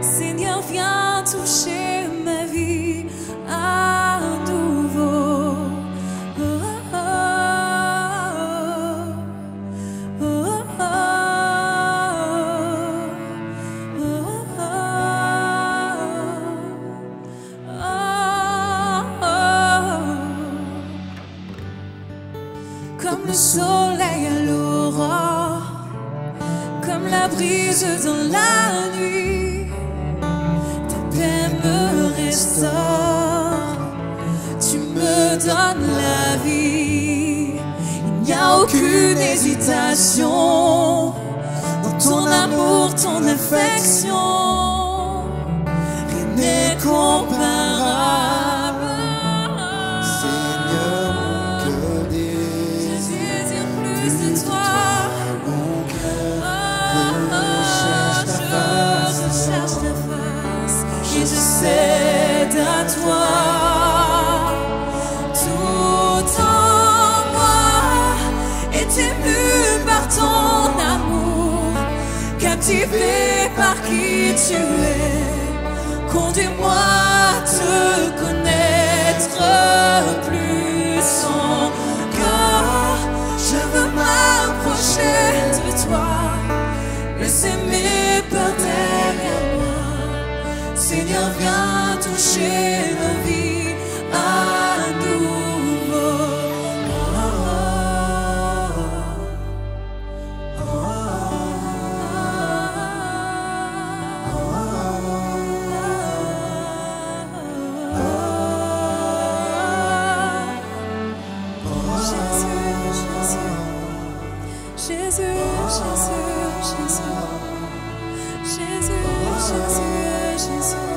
Seigneur, viens toucher ma vie à nouveau. Oh, oh, oh, oh, oh, comme le soleil à l'aurore, comme la brise dans la nuit, ta paix me restaure, tu me donnes la vie. Il n'y a aucune hésitation dans ton amour, ton affection, rien n'est comparable. Et je cède à toi. Tout en moi est ému par ton amour, captivé par qui tu es. Conduis-moi à te connaître plus encore. Je veux m'approcher de toi, laisser mes peurs derrière moi. Seigneur, viens toucher nos vies à nouveau. Oh, oh, oh, Jésus, Jésus, Jésus, Jésus, Jésus, Jésus.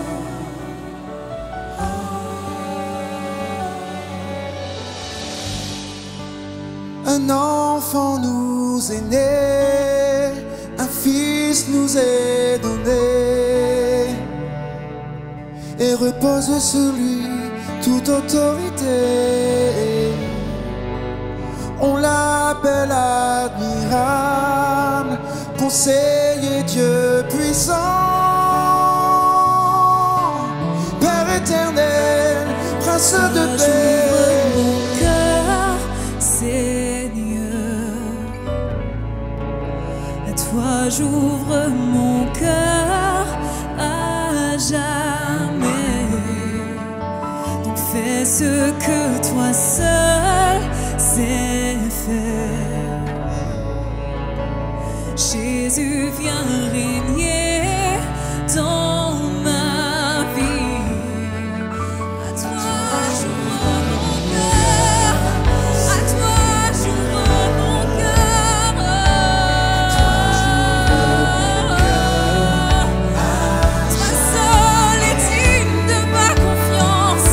Un enfant nous est né, un fils nous est donné, et repose sur lui toute autorité. On l'appelle admirable, conseiller, Dieu puissant, Père éternel, Prince de paix. Mon cœur, Seigneur, à toi j'ouvre mon cœur à jamais. Donc fais ce que toi seul sais faire. Jésus, viens régner dans ma vie. À toi j'ouvre mon cœur, à toi j'ouvre mon cœur. Toi seul est digne de ma confiance.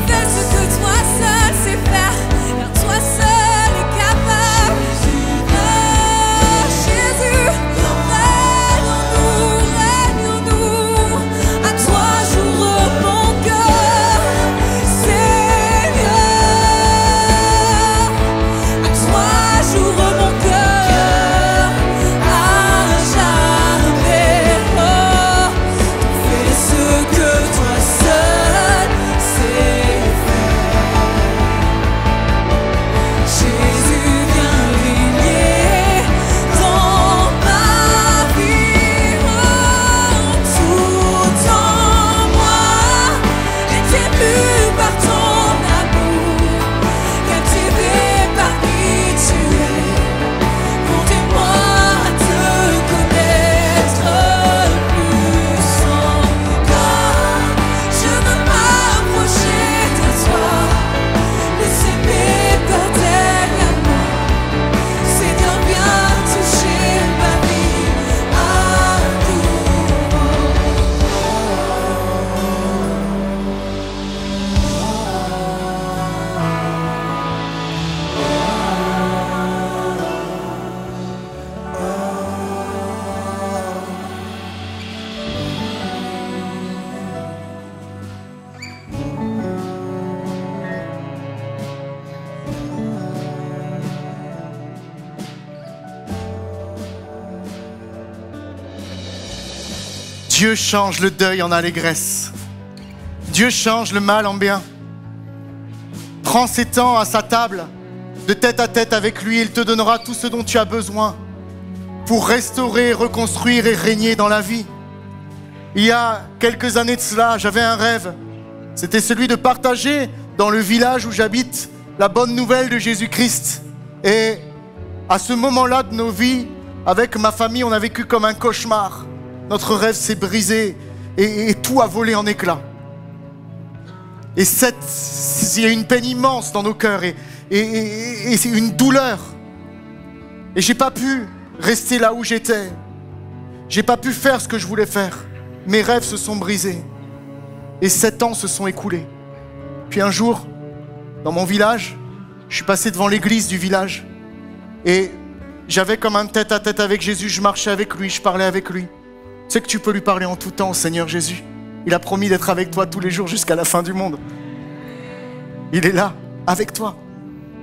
Fais ce que toi seul sais faire, car toi seul est capable. Jésus. Dieu change le deuil en allégresse. Dieu change le mal en bien. Prends ces temps à sa table, de tête à tête avec lui. Il te donnera tout ce dont tu as besoin pour restaurer, reconstruire et régner dans la vie. Il y a quelques années de cela, j'avais un rêve. C'était celui de partager dans le village où j'habite la bonne nouvelle de Jésus-Christ. Et à ce moment-là de nos vies, avec ma famille, on a vécu comme un cauchemar. Notre rêve s'est brisé et tout a volé en éclats. Et il y a une peine immense dans nos cœurs et c'est une douleur. Et j'ai pas pu rester là où j'étais. J'ai pas pu faire ce que je voulais faire. Mes rêves se sont brisés. Et 7 ans se sont écoulés. Puis un jour, dans mon village, je suis passé devant l'église du village. Et j'avais comme un tête-à-tête avec Jésus. Je marchais avec lui, je parlais avec lui. Tu sais que tu peux lui parler en tout temps, Seigneur Jésus. Il a promis d'être avec toi tous les jours jusqu'à la fin du monde. Il est là, avec toi.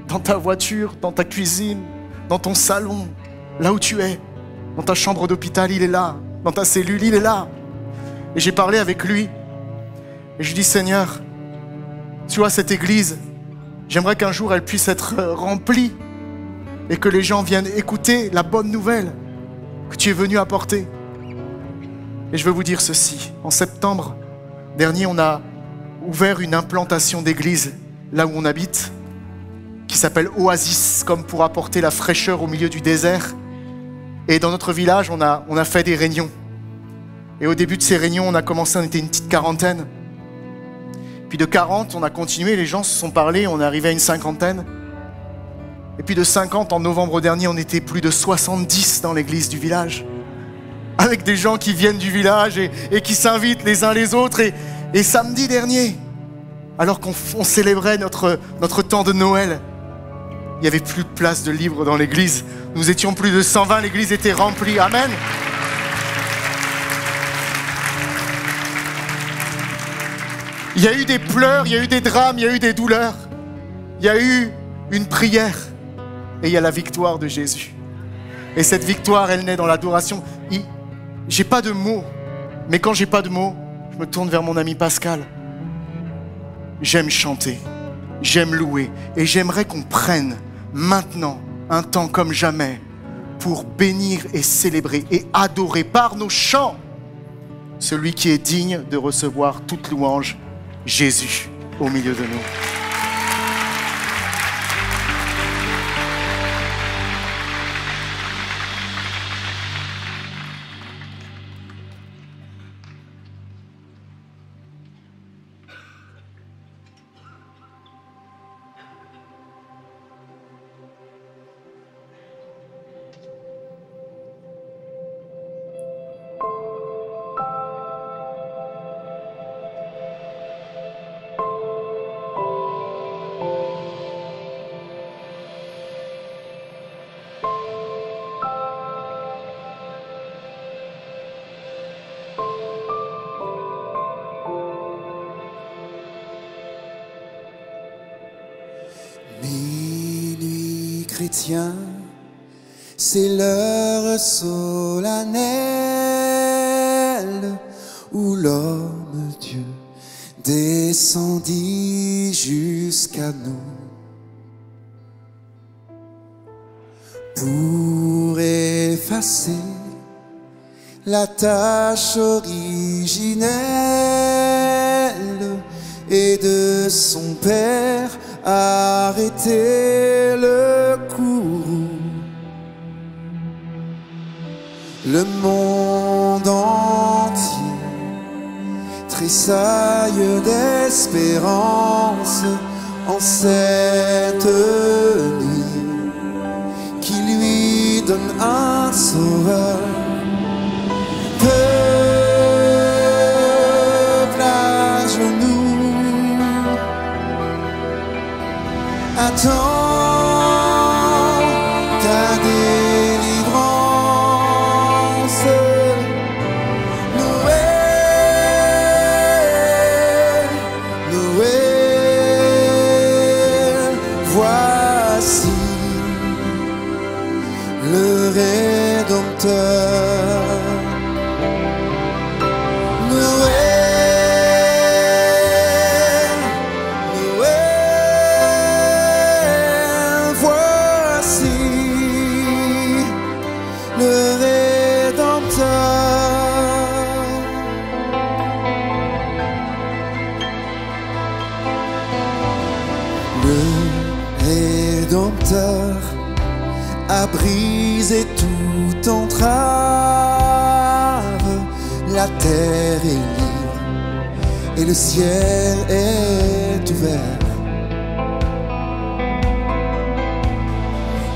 Dans ta voiture, dans ta cuisine, dans ton salon, là où tu es. Dans ta chambre d'hôpital, il est là. Dans ta cellule, il est là. Et j'ai parlé avec lui. Et je lui dis, Seigneur, tu vois cette église, j'aimerais qu'un jour elle puisse être remplie et que les gens viennent écouter la bonne nouvelle que tu es venu apporter. Et je veux vous dire ceci, en septembre dernier, on a ouvert une implantation d'église là où on habite, qui s'appelle Oasis, comme pour apporter la fraîcheur au milieu du désert. Et dans notre village, on a fait des réunions. Et au début de ces réunions, on a commencé, on était une petite quarantaine. Puis de 40, on a continué, les gens se sont parlés, on est arrivé à une cinquantaine. Et puis de 50, en novembre dernier, on était plus de 70 dans l'église du village. Avec des gens qui viennent du village et qui s'invitent les uns les autres. Et samedi dernier, alors qu'on célébrait notre temps de Noël, il n'y avait plus de place de libre dans l'église. Nous étions plus de 120, l'église était remplie. Amen. Il y a eu des pleurs, il y a eu des drames, il y a eu des douleurs. Il y a eu une prière et il y a la victoire de Jésus. Et cette victoire, elle naît dans l'adoration. J'ai pas de mots, mais quand j'ai pas de mots, je me tourne vers mon ami Pascal. J'aime chanter, j'aime louer et j'aimerais qu'on prenne maintenant un temps comme jamais pour bénir et célébrer et adorer par nos chants celui qui est digne de recevoir toute louange, Jésus, au milieu de nous. Minuit chrétien, c'est l'heure solennelle où l'homme Dieu descendit jusqu'à nous pour effacer la tâche originelle et de son Père arrêter le courroux. Le monde entier tressaille d'espérance en cette nuit qui lui donne un sauveur. Peuple à genoux, attends ta délivrance. Noël, Noël, voici le Rédempteur. brisé toute entrave, la terre est libre et le ciel est ouvert.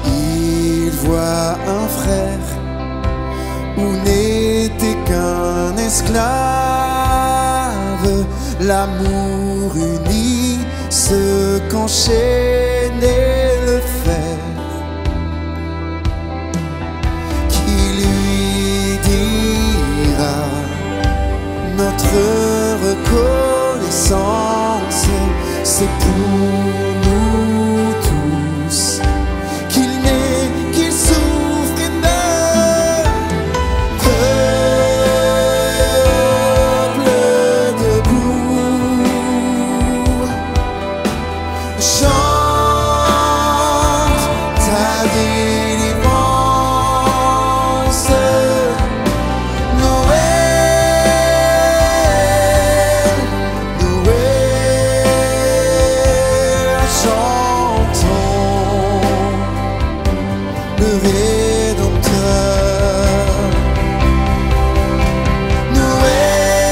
Il voit un frère où n'était qu'un esclave, l'amour unit ce qu'enchaînait le fer. Qui lui dira notre reconnaissance, c'est pour nous tous qu'il naît, qu'il souffre et meurt. Peuple debout, chante ta délivrance. Noël, Noël, chantons le Rédempteur. Noël,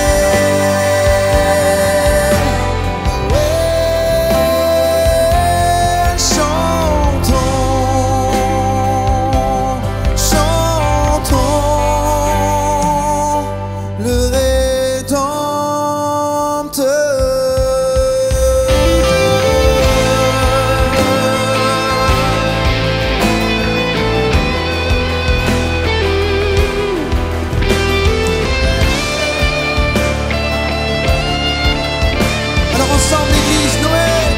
Noël, chantons, chantons le Rédempteur. Alors ensemble l'église, Noël,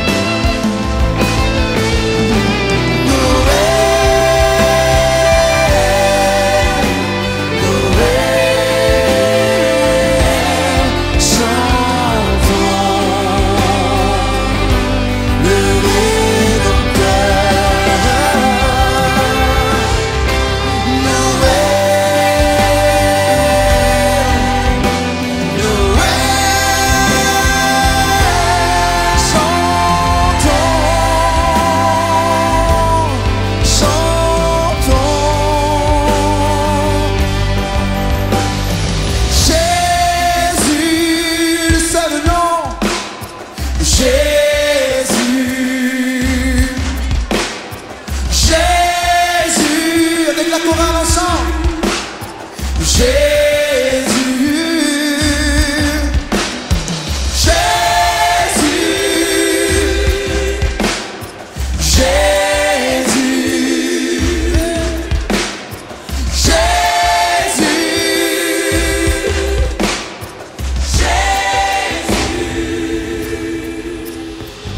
Noël, Noël, chantons le Rédempteur. Noël, Noël, chantons, chantons. Jésus, le seul nom, Jésus, Jésus, avec la chorale ensemble. Jésus, Jésus, Jésus, Jésus,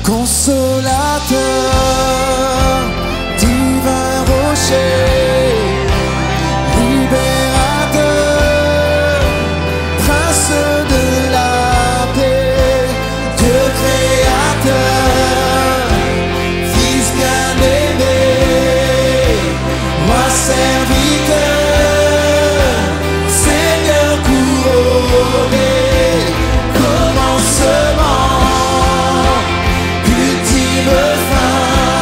consolateur, divin rocher, libérateur, prince de la paix, Dieu créateur, fils bien-aimé, roi serviteur, Seigneur couronné, commencement, ultime fin.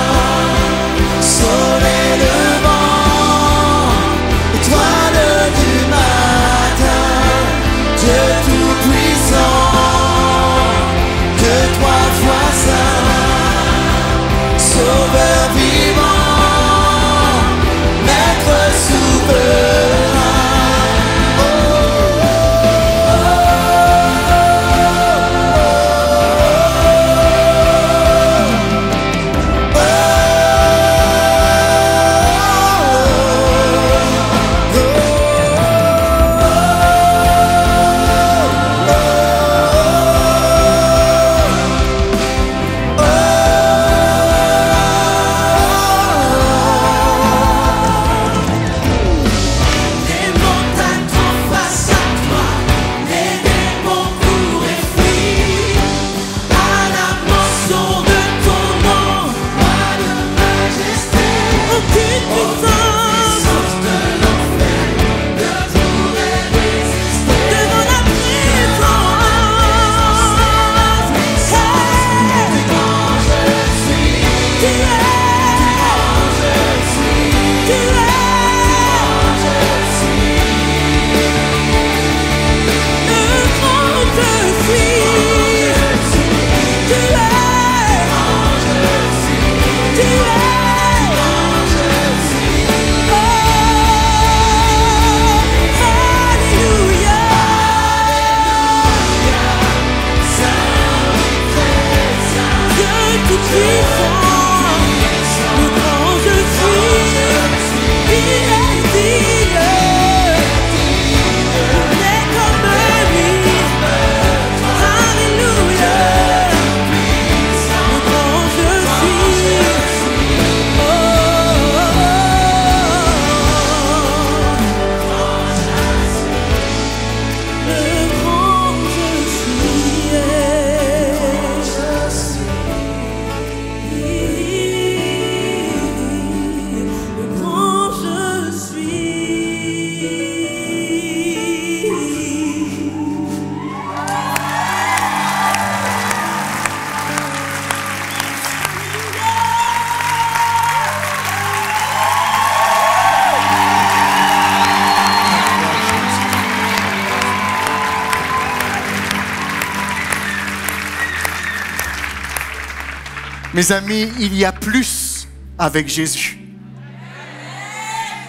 Mes amis, il y a plus avec Jésus.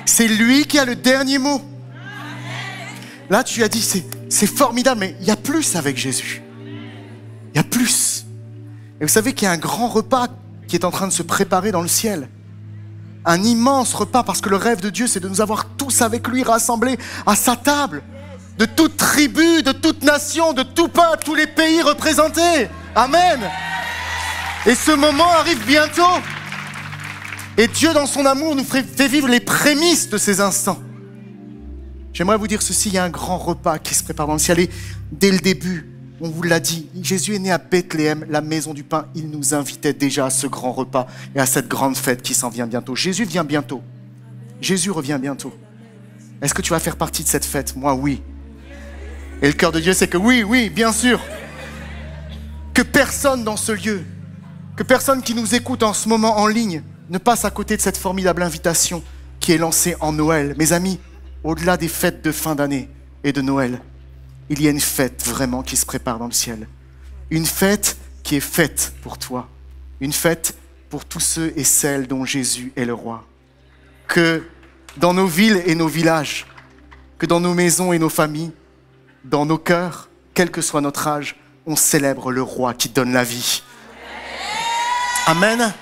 C'est lui qui a le dernier mot. Là, tu as dit, c'est formidable, mais il y a plus avec Jésus. Il y a plus. Et vous savez qu'il y a un grand repas qui est en train de se préparer dans le ciel. Un immense repas, parce que le rêve de Dieu, c'est de nous avoir tous avec lui rassemblés à sa table. De toute tribu, de toute nation, de tout peuple, tous les pays représentés. Amen. Et ce moment arrive bientôt. Et Dieu, dans son amour, nous fait vivre les prémices de ces instants. J'aimerais vous dire ceci, il y a un grand repas qui se prépare dans le ciel. Et dès le début, on vous l'a dit, Jésus est né à Bethléem, la maison du pain. Il nous invitait déjà à ce grand repas et à cette grande fête qui s'en vient bientôt. Jésus vient bientôt. Jésus revient bientôt. Est-ce que tu vas faire partie de cette fête? Moi, oui. Et le cœur de Dieu, c'est que oui, bien sûr. Que personne dans ce lieu, que personne qui nous écoute en ce moment en ligne, ne passe à côté de cette formidable invitation qui est lancée en Noël. Mes amis, au-delà des fêtes de fin d'année et de Noël, il y a une fête vraiment qui se prépare dans le ciel. Une fête qui est faite pour toi. Une fête pour tous ceux et celles dont Jésus est le roi. Que dans nos villes et nos villages, que dans nos maisons et nos familles, dans nos cœurs, quel que soit notre âge, on célèbre le roi qui donne la vie. Amen.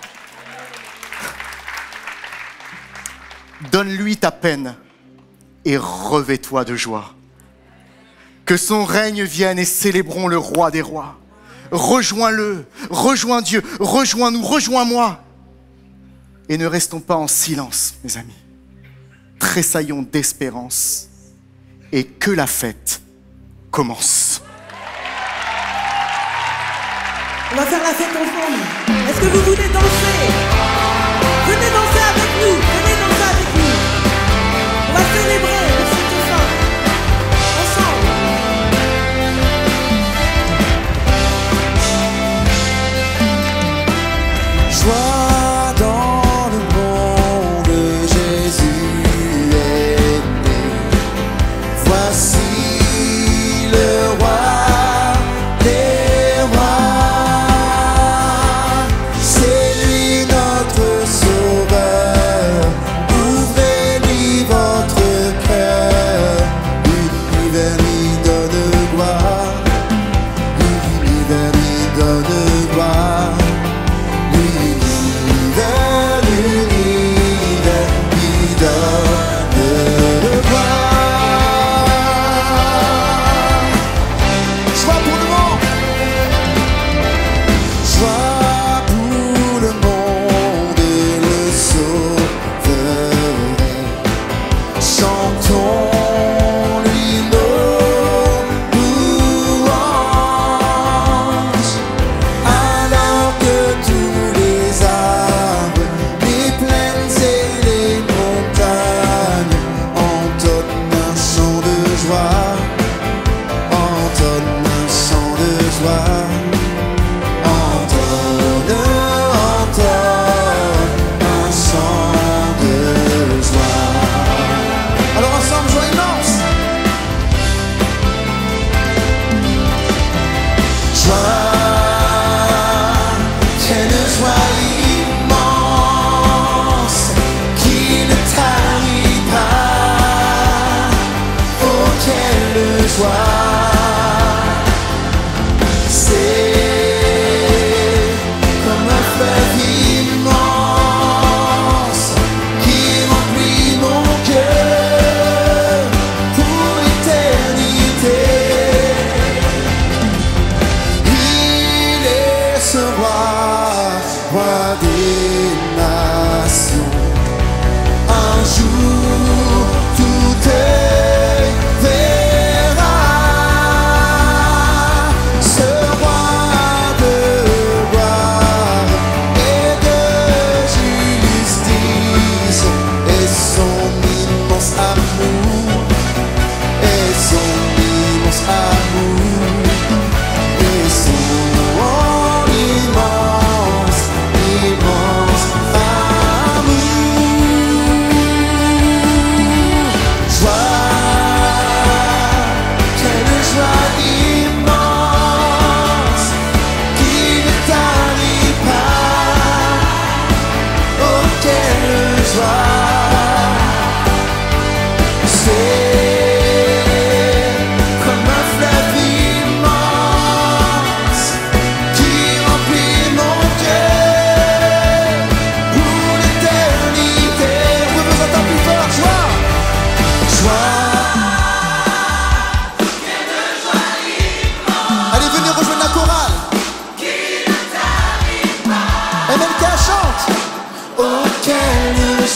Donne-lui ta peine et revêt-toi de joie. Que son règne vienne et célébrons le roi des rois. Rejoins-le, rejoins Dieu, rejoins-nous, rejoins-moi. Et ne restons pas en silence, mes amis. Tressaillons d'espérance et que la fête commence. On va faire la fête ensemble. Est-ce que vous voulez danser? Venez danser avec nous. Venez danser avec nous. On va célébrer le cette fin. Ensemble. Joie dans le monde, Jésus est né. Voici le roi des rois. C'est lui notre sauveur. Ouvrez-lui votre cœur.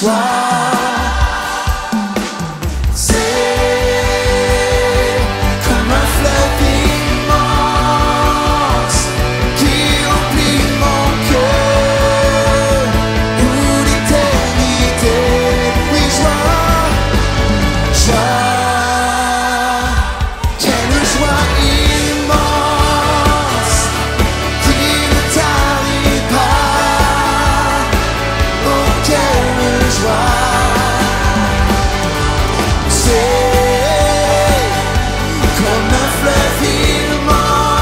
joie. C'est comme un fleuve immense qui remplit mon cœur pour l'éternité. Oui, joie, joie, quelle joie immense qui ne tarit pas. Oh, quelle joie. C'est comme un fleuve immense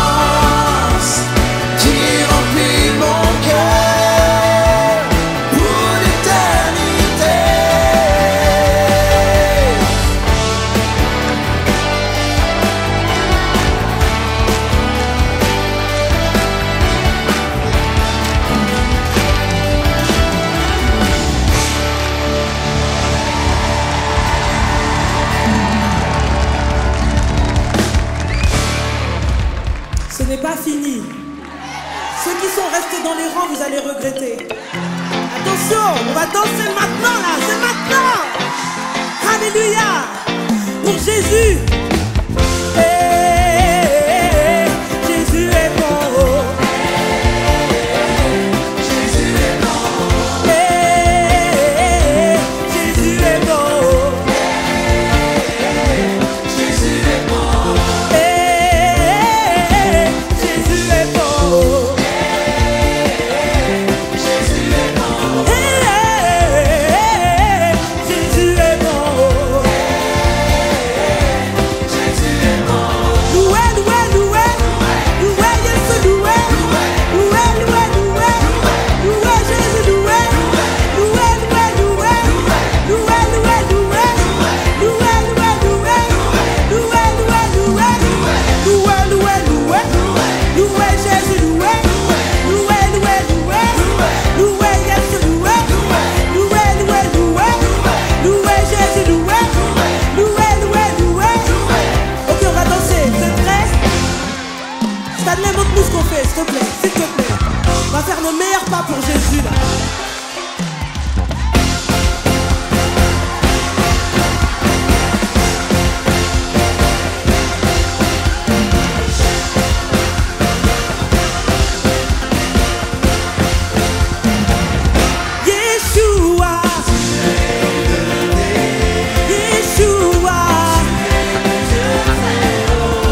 qui remplit mon cœur pour l'éternité. Ce n'est pas fini. Ceux qui sont restés dans les rangs, vous allez regretter. Attention, on va danser maintenant là, c'est maintenant. Alléluia. Pour Jésus. Eh, Jésus est bon. Jésus est bon. Eh, Jésus est bon. Jésus est bon. Jésus est bon. Jésus est bon. Jésus est bon. Jésus est bon. Loué, loué, loué. Loué, Jésus, loué. Loué, loué, loué. Loué, Jésus, loué. Loué, loué, loué. Loué, loué, loué. Loué, loué, loué. Loué, loué, loué. Loué, loué, loué. Loué, Jésus, loué. Loué, loué, loué. Loué, Jésus, loué. Loué, loué, loué. Loué, Jésus, loué. Loué, loué, loué. Ok, on va danser. Vous êtes prêts? Stanley, montre-nous ce qu'on fait, s'il te plaît. S'il te plaît. On va faire le meilleur pas pour Jésus, là. Yeshua, Yeshua,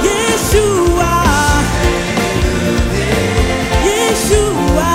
Yeshua, Yeshua,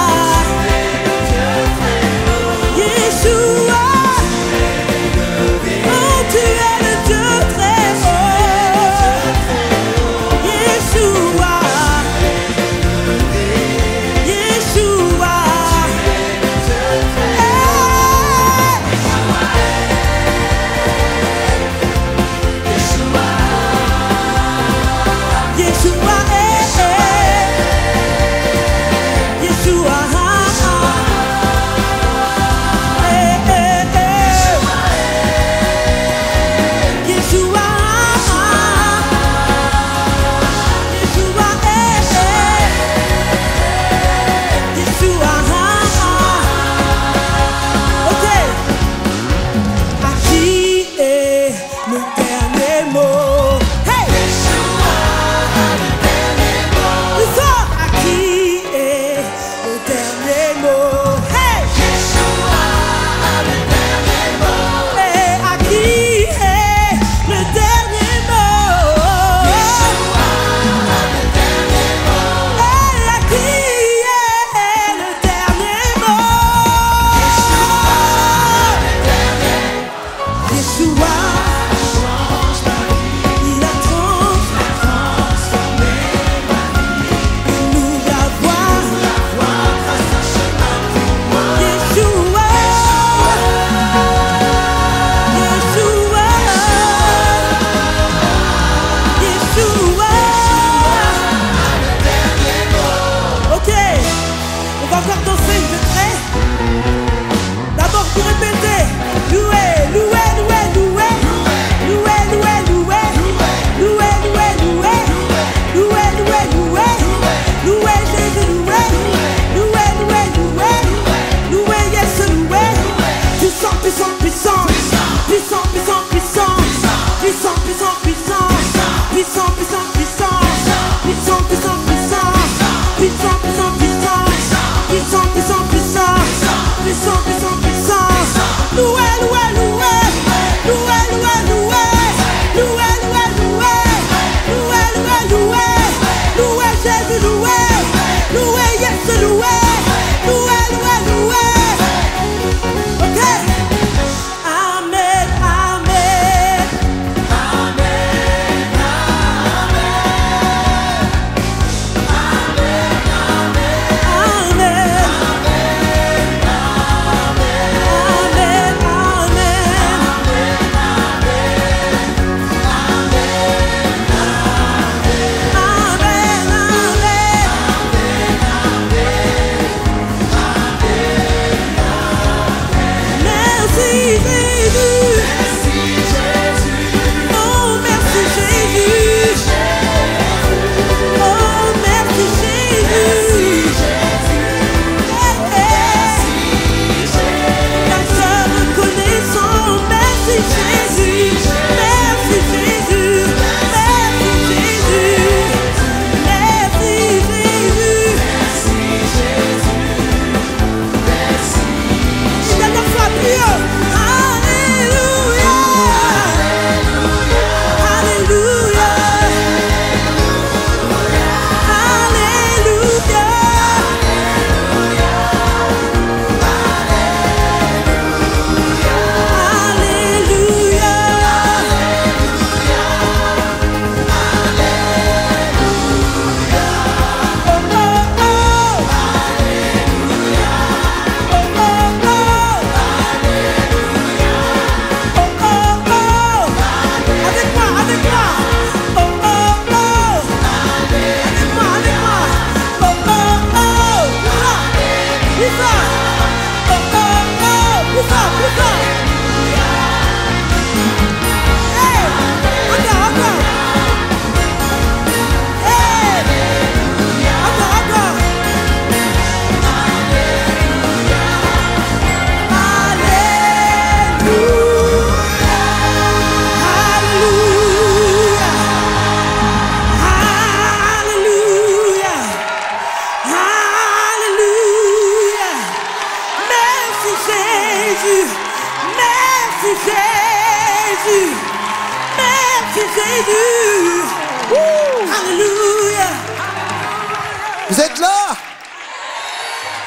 Vous êtes là?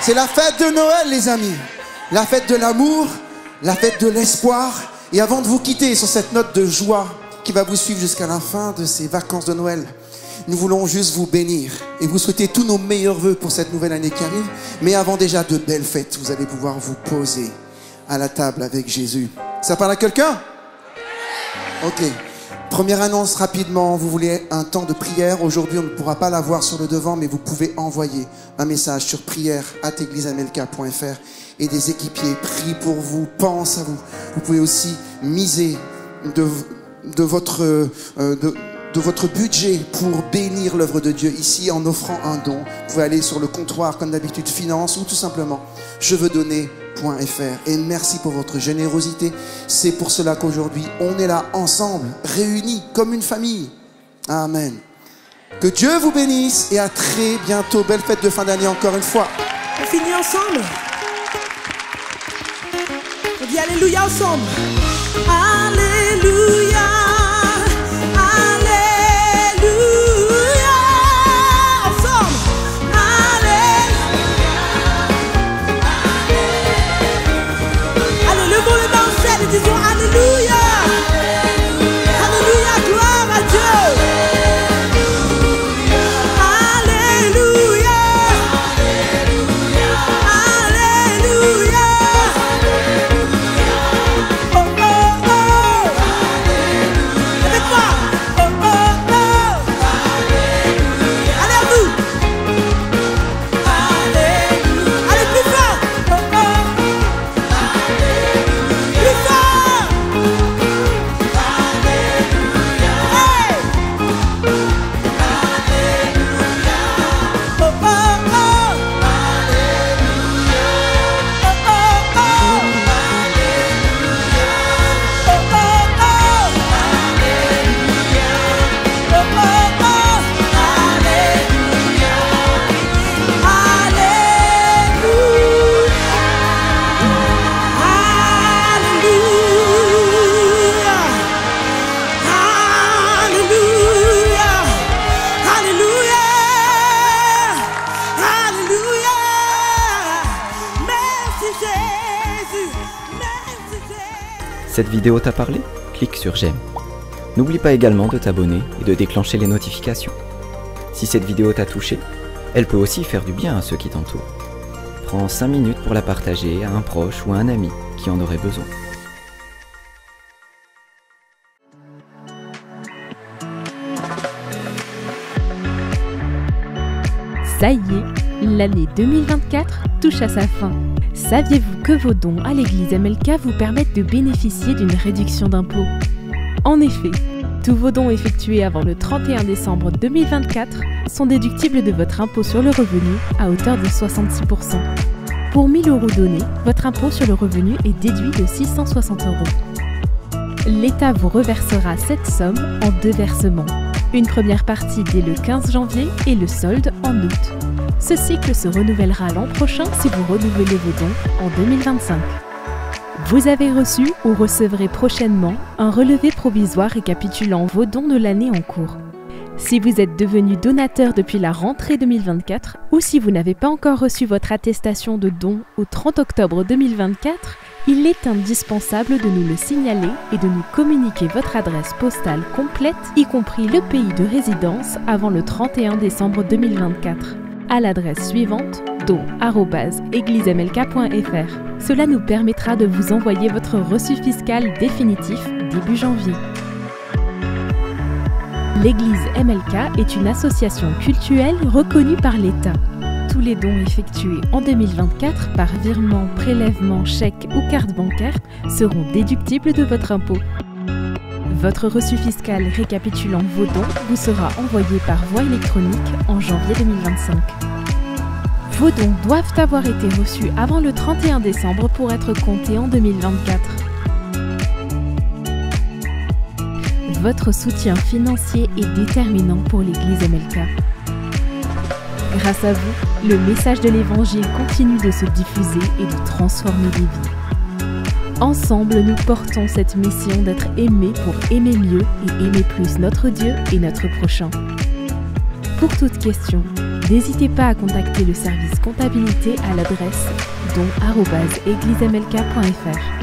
C'est la fête de Noël, les amis. La fête de l'amour, la fête de l'espoir. Et avant de vous quitter sur cette note de joie qui va vous suivre jusqu'à la fin de ces vacances de Noël, nous voulons juste vous bénir et vous souhaiter tous nos meilleurs vœux pour cette nouvelle année qui arrive. Mais avant déjà de belles fêtes, vous allez pouvoir vous poser à la table avec Jésus. Ça parle à quelqu'un? Ok. Première annonce rapidement, vous voulez un temps de prière. Aujourd'hui, on ne pourra pas l'avoir sur le devant, mais vous pouvez envoyer un message sur prière@eglisemlk.fr et des équipiers prient pour vous, pensent à vous. Vous pouvez aussi miser de votre budget pour bénir l'œuvre de Dieu ici en offrant un don. Vous pouvez aller sur le comptoir comme d'habitude finance ou tout simplement je veux donner.fr. Et merci pour votre générosité. C'est pour cela qu'aujourd'hui on est là ensemble, réunis comme une famille. Amen. Que Dieu vous bénisse et à très bientôt. Belle fête de fin d'année encore une fois. On finit ensemble. On dit alléluia ensemble. Alléluia. Disons alléluia, alléluia, gloire à Dieu. Alléluia, alléluia, oh oh oh, avec moi, oh oh oh, allez à vous, allez plus fort, oh oh. Cette vidéo t'a parlé? Clique sur j'aime. N'oublie pas également de t'abonner et de déclencher les notifications. Si cette vidéo t'a touché, elle peut aussi faire du bien à ceux qui t'entourent. Prends 5 minutes pour la partager à un proche ou à un ami qui en aurait besoin. Ça y est, l'année 2024 touche à sa fin. Saviez-vous que vos dons à l'église MLK vous permettent de bénéficier d'une réduction d'impôt? En effet, tous vos dons effectués avant le 31 décembre 2024 sont déductibles de votre impôt sur le revenu à hauteur de 66%. Pour 1 000 € donnés, votre impôt sur le revenu est déduit de 660 €. L'État vous reversera cette somme en 2 versements. Une première partie dès le 15 janvier et le solde en août. Ce cycle se renouvellera l'an prochain si vous renouvelez vos dons en 2025. Vous avez reçu ou recevrez prochainement un relevé provisoire récapitulant vos dons de l'année en cours. Si vous êtes devenu donateur depuis la rentrée 2024 ou si vous n'avez pas encore reçu votre attestation de don au 30 octobre 2024, il est indispensable de nous le signaler et de nous communiquer votre adresse postale complète, y compris le pays de résidence, avant le 31 décembre 2024. À l'adresse suivante, don@eglisemlk.fr. Cela nous permettra de vous envoyer votre reçu fiscal définitif début janvier. L'Église MLK est une association cultuelle reconnue par l'État. Tous les dons effectués en 2024 par virement, prélèvement, chèque ou carte bancaire seront déductibles de votre impôt. Votre reçu fiscal récapitulant vos dons vous sera envoyé par voie électronique en janvier 2025. Vos dons doivent avoir été reçus avant le 31 décembre pour être comptés en 2024. Votre soutien financier est déterminant pour l'Église MLK. Grâce à vous, le message de l'Évangile continue de se diffuser et de transformer des vies. Ensemble, nous portons cette mission d'être aimés pour aimer mieux et aimer plus notre Dieu et notre prochain. Pour toute question, N'hésitez pas à contacter le service comptabilité à l'adresse don@eglismlk.fr.